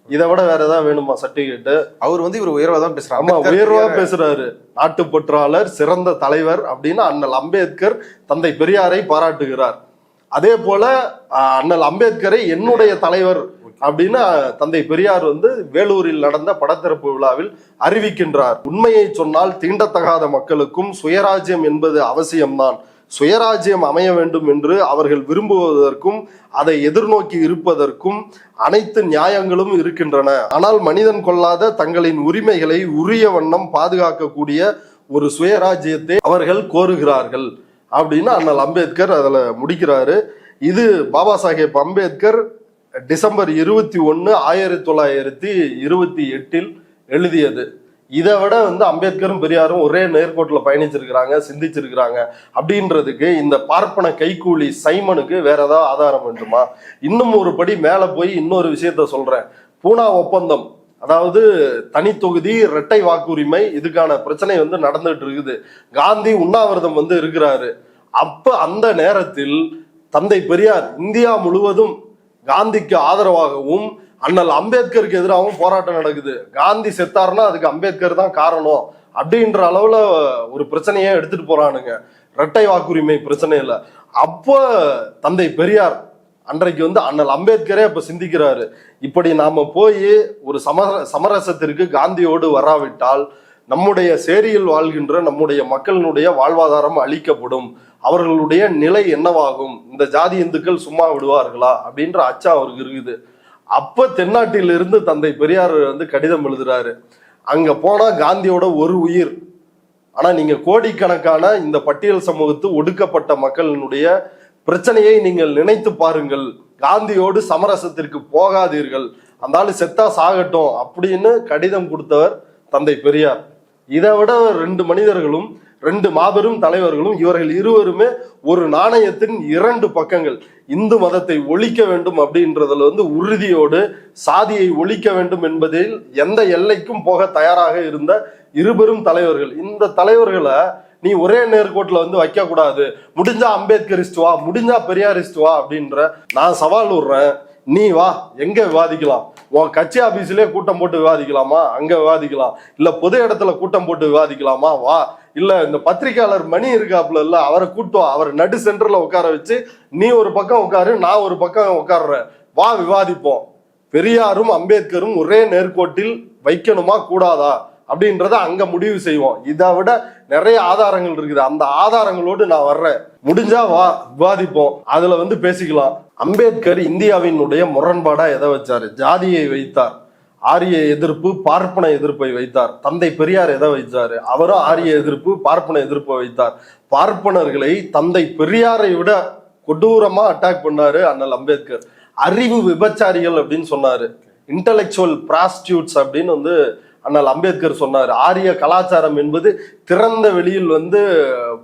இதை விட வேற ஏதாவது வேணுமா சர்டிபிகேட்? அவர் இவர் உயர்வா தான் பேசுறாரு. ஆமா, உயர்வா பேசுறாரு. நாட்டுப்பற்றாளர், சிறந்த தலைவர் அப்படின்னு அண்ணல் அம்பேத்கர் தந்தை பெரியாரை பாராட்டுகிறார். அதே போல அண்ணல் அம்பேத்கரை என்னுடைய தலைவர் அப்படின்னு தந்தை பெரியார் வேலூரில் நடந்த படத்திறப்பு விழாவில் அறிவிக்கின்றார். உண்மையை சொன்னால் தீண்டத்தகாத மக்களுக்கும் சுயராஜ்யம் என்பது அவசியம்தான். சுயராஜ்யம் அமைய வேண்டும் என்று அவர்கள் விரும்புவதற்கும் அதை எதிர்நோக்கி இருப்பதற்கும் அனைத்து நியாயங்களும் இருக்கின்றன. ஆனால் மனிதன் கொள்ளாத தங்களின் உரிமைகளை உரிய வண்ணம் பாதுகாக்கக்கூடிய ஒரு சுயராஜ்யத்தை அவர்கள் கோருகிறார்கள் அப்படின்னு அண்ணல் அம்பேத்கர் அதுல முடிக்கிறாரு. இது பாபா சாஹேப் அம்பேத்கர் டிசம்பர் 21, 1928 எழுதியது. இதை விட அம்பேத்கரும் பெரியாரும் ஒரே நேர்கோட்டில் பயணிச்சிருக்கிறாங்க, சிந்திச்சிருக்கிறாங்க அப்படின்றதுக்கு இந்த பார்ப்பன கைக்கூலி சைமனுக்கு வேற ஏதாவது ஆதாரம் வேண்டுமா? இன்னும் ஒரு படி மேல போய் இன்னொரு விஷயத்த சொல்றேன். பூனா ஒப்பந்தம், அதாவது தனி தொகுதி இரட்டை வாக்குரிமை, இதுக்கான பிரச்சனை நடந்துட்டு இருக்குது. காந்தி உண்ணாவிரதம் இருக்கிறாரு. அப்ப அந்த நேரத்தில் தந்தை பெரியார் இந்தியா முழுவதும் காந்திக்கு ஆதரவாகவும் அண்ணல் அம்பேத்கருக்கு எதிராகவும் போராட்டம் நடக்குது. காந்தி செத்தாருன்னா அதுக்கு அம்பேத்கர் தான் காரணம் அப்படின்ற அளவுல ஒரு பிரச்சனையே எடுத்துட்டு போறானுங்க, இரட்டை வாக்குரிமை பிரச்சனையில. அப்போ தந்தை பெரியார் அன்றைக்கு அண்ணல் அம்பேத்கரே அப்ப சிந்திக்கிறாரு, இப்படி நாம போய் ஒரு சமரசத்திற்கு காந்தியோடு வராவிட்டால் நம்முடைய சேரியில் வாழ்கின்ற நம்முடைய மக்களினுடைய வாழ்வாதாரம் அளிக்கப்படும், அவர்களுடைய நிலை என்னவாகும், இந்த ஜாதி இந்துக்கள் சும்மா விடுவார்களா அப்படின்ற அச்சம் அவருக்கு இருக்குது. அப்ப தென்னாட்டிலிருந்து தந்தை பெரியார் கடிதம் எழுதுறாரு. அங்க போனா காந்தியோட ஒரு உயிர், ஆனா நீங்க கோடிக்கணக்கான இந்த பட்டியல் சமூகத்து ஒடுக்கப்பட்ட மக்களினுடைய பிரச்சனையை நீங்கள் நினைத்து பாருங்கள், காந்தியோடு சமரசத்திற்கு போகாதீர்கள், அந்த ஆளு செத்தா சாகட்டும் அப்படின்னு கடிதம் கொடுத்தவர் தந்தை பெரியார். இதை விட 2 மனிதர்களும் ரெண்டு மாபெரும் தலைவர்களும் இவர்கள் இருவருமே ஒரு நாணயத்தின் இரண்டு பக்கங்கள். இந்து மதத்தை ஒழிக்க வேண்டும் அப்படின்றதுல உறுதியோடு சாதியை ஒழிக்க வேண்டும் என்பதில் எந்த எல்லைக்கும் போக தயாராக இருந்த இருபெரும் தலைவர்கள். இந்த தலைவர்களை நீ ஒரே நேர்கோட்டில் வைக்க கூடாது. முடிஞ்சா அம்பேத்கரிஸ்ட் வா, முடிஞ்சா பெரியாரிஸ்ட் வா அப்படின்ற நான் சவால் விடுறேன். நீ வா, எங்க விவாதிக்கலாம்? உன் கட்சி ஆபீஸ்லயே கூட்டம் போட்டு விவாதிக்கலாமா? அங்க விவாதிக்கலாம். இல்ல பொது இடத்துல கூட்டம் போட்டு விவாதிக்கலாமா? வா. இல்ல இந்த பத்திரிகையாளர் மணி இருக்காப்புல இல்ல, அவரை கூட்டு வா. அவர் நடு சென்டர்ல உட்கார வச்சு நீ ஒரு பக்கம் உட்காரு, நான் ஒரு பக்கம் உட்கார்றேன், வா விவாதிப்போம். பெரியாரும் அம்பேத்கரும் ஒரே நேர்கோட்டில் வைக்கணுமா கூடாதா அப்படின்றத அங்க முடிவு செய்வோம். இதை விட நிறைய ஆதாரங்கள் இருக்குது. அந்த ஆதாரங்களோடு நான் வர்றேன். முடிஞ்சா வா விவாதிப்போம், அதுல பேசிக்கலாம். அம்பேத்கர் இந்தியாவினுடைய முரண்பாடா எதை வச்சாரு? ஜாதியை வைத்தார். ஆரிய எதிர்ப்பு, பார்ப்பன எதிர்ப்பை வைத்தார். தந்தை பெரியார் எதை வைத்தாரு? அவரும் ஆரிய எதிர்ப்பு, பார்ப்பன எதிர்ப்பை வைத்தார். பார்ப்பனர்களை தந்தை பெரியாரை விட கொடூரமா அட்டாக் பண்ணாரு அண்ணல் அம்பேத்கர். அறிவு விபச்சாரிகள் அப்படின்னு சொன்னாரு. இன்டலெக்சுவல் பிராஸ்டியூட்ஸ் அப்படின்னு அண்ணல் அம்பேத்கர் சொன்னார். ஆரிய கலாச்சாரம் என்பது திறந்த வெளியில்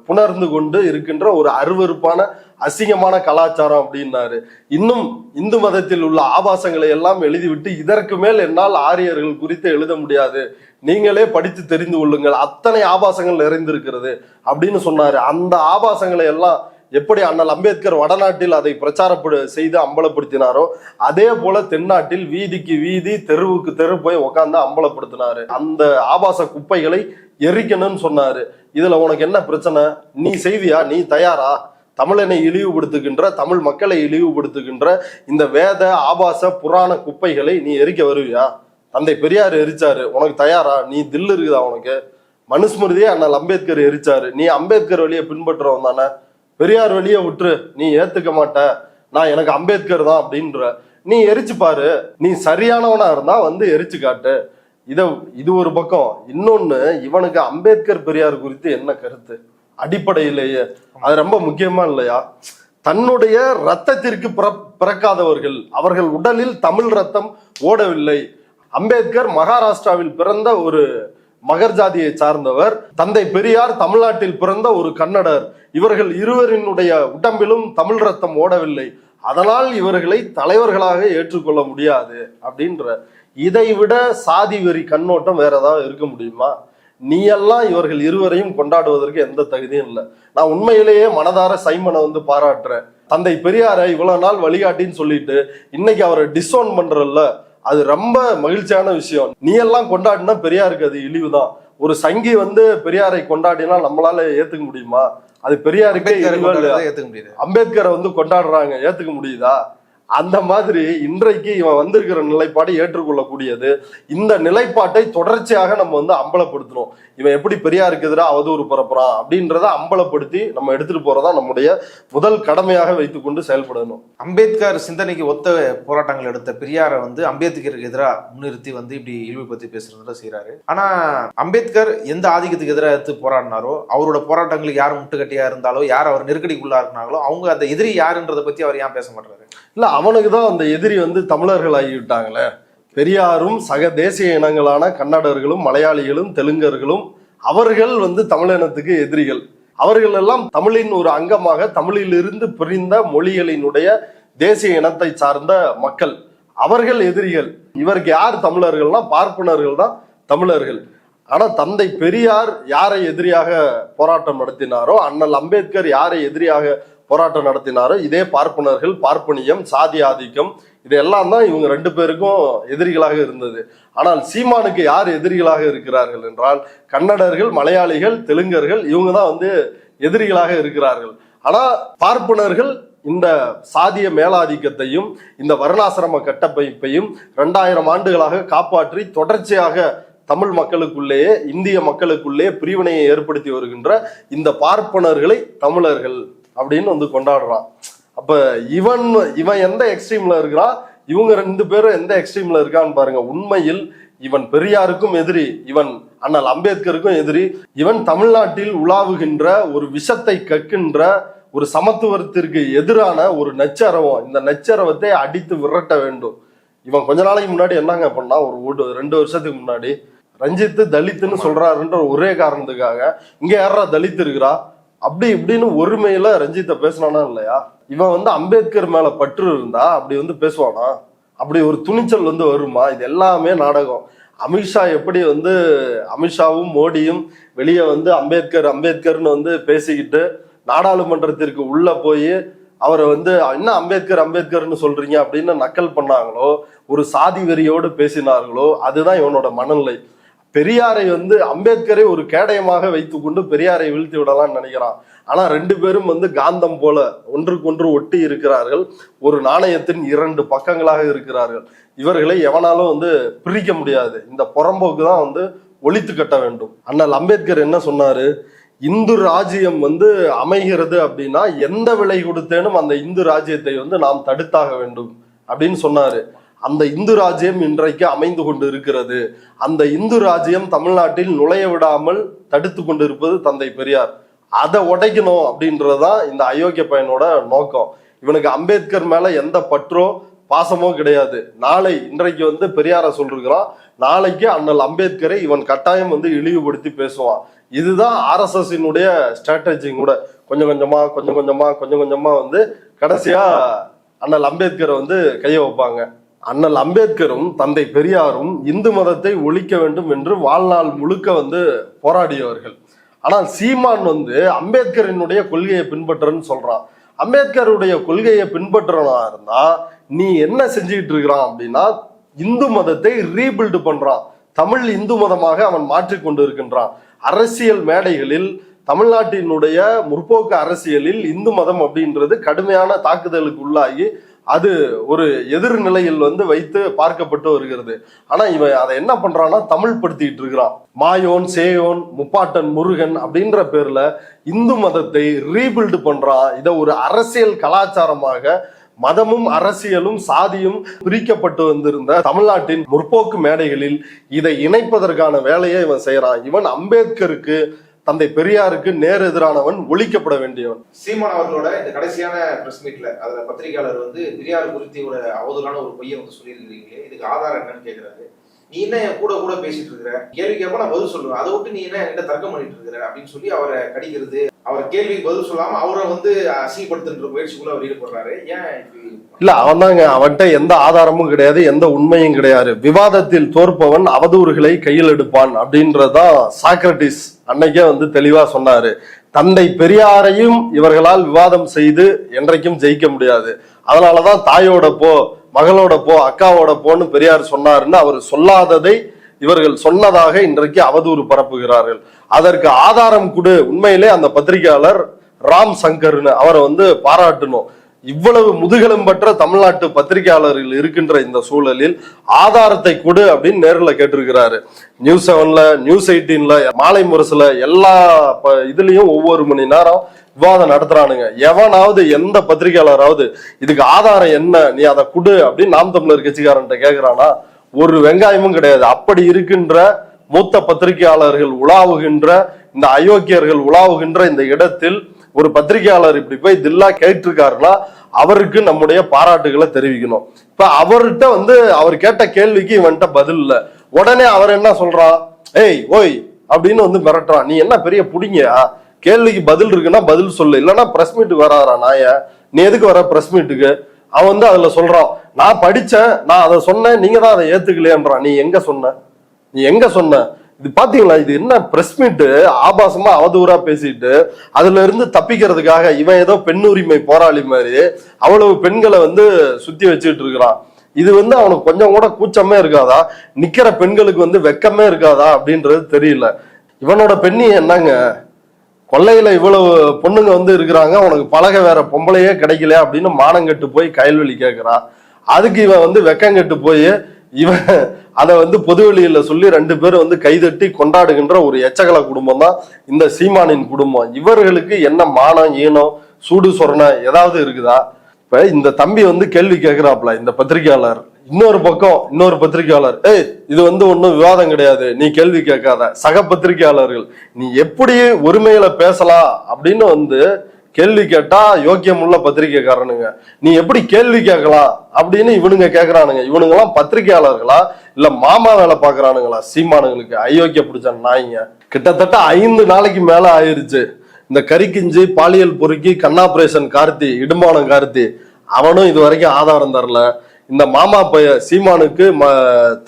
புணர்ந்து கொண்டு இருக்கின்ற ஒரு அருவருப்பான அசிங்கமான கலாச்சாரம் அப்படின்னாரு. இன்னும் இந்து மதத்தில் உள்ள ஆபாசங்களை எல்லாம் எழுதிவிட்டு இதற்கு மேல் என்னால் ஆரியர்கள் குறித்து எழுத முடியாது, நீங்களே படித்து தெரிந்து கொள்ளுங்கள், அத்தனை ஆபாசங்கள் நிறைந்திருக்கிறது அப்படின்னு சொன்னாரு. அந்த ஆபாசங்களை எல்லாம் எப்படி அண்ணல் அம்பேத்கர் வடநாட்டில் அதை பிரச்சார செய்து அம்பலப்படுத்தினாரோ அதே போல தென்னாட்டில் வீதிக்கு வீதி, தெருவுக்கு தெரு போய் உட்கார்ந்து அம்பலப்படுத்தினாரு. அந்த ஆபாச குப்பைகளை எரிக்கணும்னு சொன்னாரு. இதுல உனக்கு என்ன பிரச்சனை? நீ செய்வியா? நீ தயாரா? தமிழனை இழிவுபடுத்துகின்ற, தமிழ் மக்களை இழிவுபடுத்துகின்ற இந்த வேத ஆபாச புராண குப்பைகளை நீ எரிக்க வருவியா? தந்தை பெரியார் எரிச்சாரு, உனக்கு தயாரா? நீ தில்லு இருக்குதா உனக்கு? மனுஸ்மிருதியே அண்ணல் அம்பேத்கர் எரிச்சாரு. நீ அம்பேத்கர் வழியை பின்பற்றுறவன் தானே? பெரியார் வழியை விட்டுரு, நீ ஏத்துக்க மாட்ட, நான் எனக்கு அம்பேத்கர் தான் அப்படின்ற. நீ எரிச்சு பாரு, நீ சரியானவனா இருந்தா எரிச்சு காட்டு. இது ஒரு பக்கம். இன்னொன்னு, இவனுக்கு அம்பேத்கர் பெரியார் குறித்து என்ன கருத்து அடிப்படையிலேயே அது ரொம்ப முக்கியமா இல்லையா? தன்னுடைய ரத்தத்திற்கு பிறக்காதவர்கள், அவர்கள் உடலில் தமிழ் ரத்தம் ஓடவில்லை. அம்பேத்கர் மகாராஷ்டிராவில் பிறந்த ஒரு மகர் ஜாதியை சார்ந்தவர். தந்தை பெரியார் தமிழ்நாட்டில் பிறந்த ஒரு கன்னடர். இவர்கள் இருவரினுடைய உடம்பிலும் தமிழ் ரத்தம் ஓடவில்லை. அதனால் இவர்களை தலைவர்களாக ஏற்றுக்கொள்ள முடியாது அப்படின்ற. இதை விட சாதி வெறி கண்ணோட்டம் வேற ஏதாவது இருக்க முடியுமா? நீ எல்லாம் இவர்கள் இருவரையும் கொண்டாடுவதற்கு எந்த தகுதியும் இல்லை. நான் உண்மையிலேயே மனதார சைமனை பாராட்டுறேன். தந்தை பெரியாரை இவ்வளவு நாள் வழிகாட்டின்னு சொல்லிட்டு இன்னைக்கு அவரை டிஸ்ஓன் பண்றல்ல, அது ரொம்ப மகிழ்ச்சியான விஷயம். நீ எல்லாம் கொண்டாடினா பெரியாருக்கு அது இழிவுதான். ஒரு சங்கி பெரியாரை கொண்டாடினா நம்மளால ஏத்துக்க முடியுமா? அது பெரியாருக்கே ஏத்துக்க முடியாது. அம்பேத்கரை கொண்டாடுறாங்க, ஏத்துக்க முடியுதா? அந்த மாதிரி இன்றைக்கு இவன் வந்திருக்கிற நிலைப்பாடு ஏற்றுக்கொள்ளக்கூடியது. இந்த நிலைப்பாட்டை தொடர்ச்சியாக நம்ம அம்பலப்படுத்தணும். இவன் எப்படி பெரியாருக்கு எதிராக அவதூறு பரப்புறான் அப்படின்றத அம்பலப்படுத்தி நம்ம எடுத்துட்டு போறதா நம்முடைய முதல் கடமையாக வைத்துக்கொண்டு செயல்படணும். அம்பேத்கர் சிந்தனைக்கு ஒத்த போராட்டங்கள் எடுத்த பெரியாரை அம்பேத்கருக்கு எதிராக முன்னிறுத்தி இப்படி இழிவு பத்தி பேசுறதுல செய்யறாரு. ஆனா அம்பேத்கர் எந்த ஆதிக்கத்துக்கு எதிராக எடுத்து போராடினாரோ, அவரோட போராட்டங்களுக்கு யார் முட்டுக்கட்டியா இருந்தாலோ, யார் அவர் நெருக்கடிக்குள்ளா இருந்தாங்களோ, அவங்க அந்த எதிரி யாருன்றதை பத்தி அவர் ஏன் பேச மாட்டாரு? இல்ல, அவனுக்கு தான் அந்த எதிரி தமிழர்கள் ஆகிவிட்டாங்களே. பெரியாரும் சக தேசிய இனங்களான கன்னடர்களும் மலையாளிகளும் தெலுங்கர்களும் அவர்கள் தமிழினத்துக்கு எதிரிகள். அவர்கள் எல்லாம் தமிழின் ஒரு அங்கமாக தமிழிலிருந்து பிரிந்த மொழிகளினுடைய தேசிய இனத்தை சார்ந்த மக்கள். அவர்கள் எதிரிகள். இவருக்கு யார் தமிழர்கள்னா பார்ப்பனர்கள் தான் தமிழர்கள். ஆனா தந்தை பெரியார் யாரை எதிரியாக போராட்டம் நடத்தினாரோ, அண்ணல் அம்பேத்கர் யாரை எதிரியாக போராட்டம் நடத்தினாரோ, இதே பார்ப்பனர்கள், பார்ப்பனியம், சாதி ஆதிக்கம், இதெல்லாம் தான் இவங்க ரெண்டு பேருக்கும் எதிரிகளாக இருந்தது. ஆனால் சீமானுக்கு யார் எதிரிகளாக இருக்கிறார்கள் என்றால் கன்னடர்கள், மலையாளிகள், தெலுங்கர்கள், இவங்க தான் எதிரிகளாக இருக்கிறார்கள். ஆனா பார்ப்பனர்கள் இந்த சாதிய மேலாதிக்கத்தையும் இந்த வர்ணாசிரம கட்டமைப்பையும் 2000 ஆண்டுகளாக காப்பாற்றி தொடர்ச்சியாக தமிழ் மக்களுக்குள்ளேயே, இந்திய மக்களுக்குள்ளேயே பிரிவினையை ஏற்படுத்தி வருகின்ற இந்த பார்ப்பனர்களை தமிழர்கள் அப்படின்னு கொண்டாடுறான். அப்ப இவன் எந்த எக்ஸ்ட்ரீம்ல இருக்கிறான், இவங்க ரெண்டு பேரும் எந்த எக்ஸ்ட்ரீம்ல இருக்கான்னு பாருங்க. உண்மையில் இவன் பெரியாருக்கும் எதிரி, இவன் அண்ணல் அம்பேத்கருக்கும் எதிரி. இவன் தமிழ்நாட்டில் உலாவுகின்ற ஒரு விஷத்தை கற்கின்ற ஒரு சமத்துவத்திற்கு எதிரான ஒரு நச்சரவம். இந்த நச்சரவத்தை அடித்து விரட்ட வேண்டும். இவன் கொஞ்ச நாளைக்கு முன்னாடி என்னங்க பண்ணா, ஒரு 2 வருஷத்துக்கு முன்னாடி ரஞ்சித் தலித்துன்னு சொல்றாருன்ற ஒரே காரணத்துக்காக இங்க யாரா தலித் இருக்கிறா அப்படி இப்படின்னு ஒருமையில ரஞ்சித்தை பேசினானா இல்லையா? இவன் வந்து அம்பேத்கர் மேல பற்று இருந்தா அப்படி வந்து பேசுவானா? அப்படி ஒரு துணிச்சல் வந்து வருமா? இது எல்லாமே நாடகம். அமித்ஷா எப்படி வந்து அமித்ஷாவும் மோடியும் வெளியே வந்து அம்பேத்கர் அம்பேத்கர்னு வந்து பேசிக்கிட்டு நாடாளுமன்றத்திற்கு உள்ள போய் அவரை வந்து என்ன அம்பேத்கர் அம்பேத்கர்னு சொல்றீங்க அப்படின்னு நக்கல் பண்ணாங்களோ, ஒரு சாதி வெறியோடு பேசினார்களோ, அதுதான் இவனோட மனநிலை. பெரியாரை வந்து அம்பேத்கரை ஒரு கேடயமாக வைத்துக்கொண்டு பெரியாரை வீழ்த்தி விடலாம்னு நினைக்கிறான். ஆனா ரெண்டு பேரும் வந்து காந்தம் போல ஒன்றுக்கொன்று ஒட்டி இருக்கிறார்கள், ஒரு நாணயத்தின் இரண்டு பக்கங்களாக இருக்கிறார்கள். இவர்களை எவனாலும் வந்து பிரிக்க முடியாது. இந்த புறம்போக்கு தான் வந்து ஒழித்து கட்ட வேண்டும். அண்ணல் அம்பேத்கர் என்ன சொன்னாரு? இந்து ராஜ்யம் வந்து அமைகிறது அப்படின்னா எந்த விலை கொடுத்தேனும் அந்த இந்து ராஜ்யத்தை வந்து நாம் தடுத்தாக வேண்டும் அப்படின்னு சொன்னாரு. அந்த இந்து ராஜ்யம் இன்றைக்கு அமைந்து கொண்டு இருக்கிறது. அந்த இந்து ராஜ்யம் தமிழ்நாட்டில் நுழைய விடாமல் தடுத்து கொண்டு இருப்பது தந்தை பெரியார். அதை உடைக்கணும் அப்படின்றதுதான் இந்த அயோக்கிய பையனோட நோக்கம். இவனுக்கு அம்பேத்கர் மேல எந்த பற்றோ பாசமோ கிடையாது. இன்றைக்கு வந்து பெரியார சொல்றான், நாளைக்கு அண்ணல் அம்பேத்கரை இவன் கட்டாயம் வந்து இழிவுபடுத்தி பேசுவான். இதுதான் ஆர்எஸ்எஸ்னுடைய ஸ்ட்ராட்டஜி கூட. கொஞ்சம் கொஞ்சமா வந்து கடைசியா அண்ணல் அம்பேத்கரை வந்து கைய வைப்பாங்க. அண்ணல் அம்பேத்கரும் தந்தை பெரியாரும் இந்து மதத்தை ஒழிக்க வேண்டும் என்று வாழ்நாள் முழுக்க வந்து போராடியவர்கள். ஆனால் சீமான் வந்து அம்பேத்கரினுடைய கொள்கையை பின்பற்றுன்னு சொல்றான். அம்பேத்கருடைய கொள்கையை பின்பற்றனா இருந்தா நீ என்ன செஞ்சுக்கிட்டு இருக்கிறான் அப்படின்னா, இந்து மதத்தை ரீபில்டு பண்றான். தமிழ் இந்து மதமாக அவன் மாற்றிக்கொண்டு இருக்கின்றான். அரசியல் மேடைகளில் தமிழ்நாட்டினுடைய முற்போக்கு அரசியலில் இந்து மதம் அப்படின்றது கடுமையான தாக்குதலுக்கு உள்ளாகி அது ஒரு எதிர்நிலையில் வந்து வைத்து பார்க்கப்பட்டு வருகிறது. ஆனா இவன் அதை என்ன பண்றான்னா தமிழ் படுத்திட்டு இருக்கிறான். மாயோன் சேயோன் முப்பாட்டன் முருகன் அப்படின்ற பேர்ல இந்து மதத்தை ரீபில்டு பண்றான். இதை ஒரு அரசியல் கலாச்சாரமாக, மதமும் அரசியலும் சாதியும் பிரிக்கப்பட்டு வந்திருந்த தமிழ்நாட்டின் முற்போக்கு மேடைகளில் இதை இணைப்பதற்கான வேலையை இவன் செய்யறான். இவன் அம்பேத்கருக்கு தந்தை பெரியாருக்கு நேர் எதிரானவன், ஒழிக்கப்பட வேண்டியவன். சீமான் அவர்களோட இந்த கடைசியான பிரஸ் மீட்ல அதுல பத்திரிகையாளர் வந்து பெரியார் குறித்து ஒரு அவதூறான ஒரு பொய்யை வந்து சொல்லியிருக்கிறீங்களே, இதுக்கு ஆதாரம் என்னன்னு கேட்கிறாரு. நீ என்ன என் கூட பேசிட்டு இருக்கிற, கேள்வி கேட்ப நான் பதில் சொல்லுவேன், அதை விட்டு நீ என்ன என்கிட்ட தர்க்கம் பண்ணிட்டு இருக்கிற அப்படின்னு சொல்லி அவரை கடிக்கிறது, அவர் கேள்விக்கு பதில் சொல்லாம அவரை வந்து அசிங்கப்படுத்துன்ற முயற்சிக்குள்ள அவர் ஈடுபடுறாரு. ஏன் இல்ல? அவன் தாங்க, அவன்கிட்ட எந்த ஆதாரமும் கிடையாது, எந்த உண்மையும் கிடையாது. விவாதத்தில் தோற்பவன் அவதூறுகளை கையில் எடுப்பான் அப்படின்றதான் சாக்ரட்டிஸ் அன்னைக்கே வந்து தெளிவா சொன்னாரு. தந்தை பெரியாரையும் இவர்களால் விவாதம் செய்து என்றைக்கும் ஜெயிக்க முடியாது. அதனாலதான் தாயோட போ, மகளோட போ, அக்காவோட போன்னு பெரியார் சொன்னாருன்னு அவர் சொல்லாததை இவர்கள் சொன்னதாக இன்றைக்கு அவதூறு பரப்புகிறார்கள். அதற்கு ஆதாரம் கொடு. உண்மையிலே அந்த பத்திரிகையாளர் ராம் சங்கர்னு அவரை வந்து பாராட்டணும். இவ்வளவு முதுகெலும் பெற்ற தமிழ்நாட்டு பத்திரிகையாளர்கள் இருக்கின்ற இந்த சூழலில் ஆதாரத்தை கொடு அப்படின்னு நேரில் கேட்டிருக்கிறாரு. நியூஸ் 7ல, நியூஸ் 18ல, மாலை முரசுல எல்லா இதுலயும் ஒவ்வொரு மணி நேரம் விவாதம் நடத்துறானுங்க. எவனாவது எந்த பத்திரிகையாளராவது இதுக்கு ஆதாரம் என்ன, நீ அதை கொடு அப்படின்னு நாம் தமிழர் கட்சிக்காரன்ட்ட கேட்கிறானா? ஒரு வெங்காயமும் கிடையாது. அப்படி இருக்கின்ற மூத்த பத்திரிகையாளர்கள் உலாவுகின்ற, இந்த அயோக்கியர்கள் உலாவுகின்ற இந்த இடத்தில் ஒரு பத்திரிகையாளர் இப்படி போய் தில்லா கேட்டிருக்காருன்னா அவருக்கு நம்முடைய பாராட்டுகளை தெரிவிக்கணும். இப்ப அவர்கிட்ட வந்து அவர் கேட்ட கேள்விக்கு இவன்ட்ட பதில் இல்ல. உடனே அவர் என்ன சொல்றான்? ஏய் ஓய் அப்படின்னு வந்து மிரட்டுறான். நீ என்ன பெரிய புடிங்கயா, கேள்விக்கு பதில் இருக்குன்னா பதில் சொல்லு, இல்லைன்னா பிரஸ் மீட்டுக்கு வராரா நாய, நீ எதுக்கு வர பிரஸ் மீட்டுக்கு? அவன் வந்து அதுல சொல்றான், நான் படிச்சேன், நான் அதை சொன்னேன், நீங்க தான் அதை ஏத்துக்கலையன்றான். நீ எங்க சொன்ன? இது பாத்தீங்களா? இது என்ன பிரஸ் மீட்டு? ஆபாசமா அவதூறா பேசிட்டு அதுல இருந்து தப்பிக்கிறதுக்காக இவன் ஏதோ பெண் உரிமை போராளி மாதிரி அவ்வளவு பெண்களை வந்து சுத்தி வச்சுட்டு இருக்கிறான். இது வந்து அவனுக்கு கொஞ்சம் கூட கூச்சமே இருக்காதா? நிக்கிற பெண்களுக்கு வந்து வெக்கமே இருக்காதா அப்படின்றது தெரியல. இவனோட பெண்ணி என்னங்க, கொள்ளையில இவ்வளவு பொண்ணுங்க வந்து இருக்கிறாங்க, உனக்கு பழக வேற பொம்பளையே கிடைக்கல அப்படின்னு மானங்கட்டு போய் கயல்வெளி கேட்கிறா. அதுக்கு இவன் வந்து வெக்கங்கட்டு போய் இவன் அதை வந்து பொதுவெளியில சொல்லி 2 பேரும் வந்து கைதட்டி கொண்டாடுகின்ற ஒரு எச்சகல குடும்பம் தான் இந்த சீமானின் குடும்பம். இவர்களுக்கு என்ன மானம், ஈனம், சூடு சொரணை ஏதாவது இருக்குதா? இப்ப இந்த தம்பி வந்து கேள்வி கேட்கிறாப்ல இந்த பத்திரிகையாளர். இன்னொரு பத்திரிகையாளர், இது வந்து ஒன்னும் விவாதம் கிடையாது, நீ கேள்வி கேட்காத. சக பத்திரிகையாளர்கள், நீ எப்படி ஒருமையில பேசலாம் அப்படின்னு வந்து கேள்வி கேட்டா யோக்கியமுள்ள பத்திரிகைக்காரனுங்க, நீ எப்படி கேள்வி கேட்கலாம் அப்படின்னு இவனுங்க கேக்குறானுங்க. இவனுங்க எல்லாம் பத்திரிகையாளர்களா இல்ல மாமா வேலை பாக்குறானுங்களா? சீமானுங்களுக்கு அயோக்கிய பிடிச்ச நாய்ங்க. கிட்டத்தட்ட 5 நாளைக்கு மேல ஆயிருச்சு. இந்த கறிக்கிஞ்சி பாலியல் பொறுக்கி கண்ணாபரேஷன் கார்த்தி, இடுமானம் கார்த்தி, அவனும் இது வரைக்கும் ஆதாரம் தரல. இந்த மாமா பைய சீமானுக்கு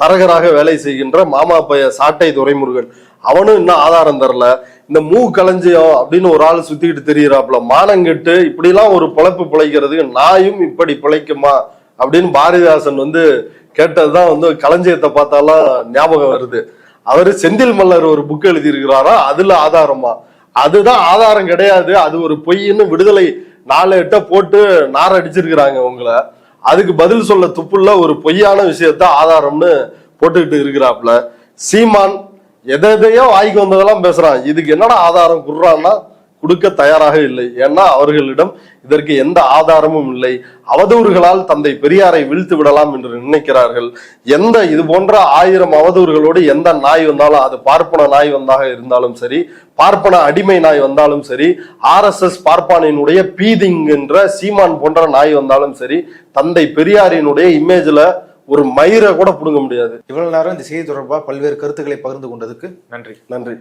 தரகராக வேலை செய்கின்ற மாமா பைய சாட்டை துரைமுருகன், அவனும் இன்னும் ஆதாரம் தரல. இந்த களஞ்சியம் அப்படின்னு ஒரு ஆள் சுத்திக்கிட்டு தெரியறாப்புல, மானங்கெட்டு இப்படி எல்லாம் ஒரு பிழைப்பு பிழைக்கிறதுக்கு நாயும் இப்படி பிழைக்குமா அப்படின்னு பாரதிதாசன் கேட்டதுதான் களஞ்சியத்தை பார்த்தாலாம் ஞாபகம் வருது. அவரு செந்தில் மல்லர் ஒரு புக் எழுதி இருக்கிறாரா, அதுல ஆதாரமா? அதுதான் ஆதாரம் கிடையாது, அது ஒரு பொய்ன்னு விடுதலை 4 போட்டு நார அடிச்சிருக்கிறாங்க உங்களை. அதுக்கு பதில் சொல்ல துப்புள்ள ஒரு பொய்யான விஷயத்த ஆதாரம்னு போட்டுக்கிட்டு இருக்கிறாப்புல. சீமான் எதையோ வாய்க்கு வந்ததெல்லாம் பேசுறான். இதுக்கு என்னடா ஆதாரம் குடுறான்னா கொடுக்க தயாராக இல்லை. ஏன்னா அவர்களிடம் இதற்கு எந்த ஆதாரமும் இல்லை. அவதூறுகளால் தந்தை பெரியாரை வீழ்த்து விடலாம் என்று நினைக்கிறார்கள். இது போன்ற 1000 அவதூறுகளோடு எந்த நாய் வந்தாலும், அது பார்ப்பன நாய் வந்தாக இருந்தாலும் சரி, பார்ப்பன அடிமை நாய் வந்தாலும் சரி, RSS பார்ப்பானினுடைய பீதிங் என்ற சீமான் போன்ற நாய் வந்தாலும் சரி, தந்தை பெரியாரினுடைய இமேஜ்ல ஒரு மயிரை கூட புடுங்க முடியாது. இவ்வளவு நேரம் இந்த செய்தி தொடர்பாக பல்வேறு கருத்துக்களை பகிர்ந்து கொண்டதுக்கு நன்றி. நன்றி.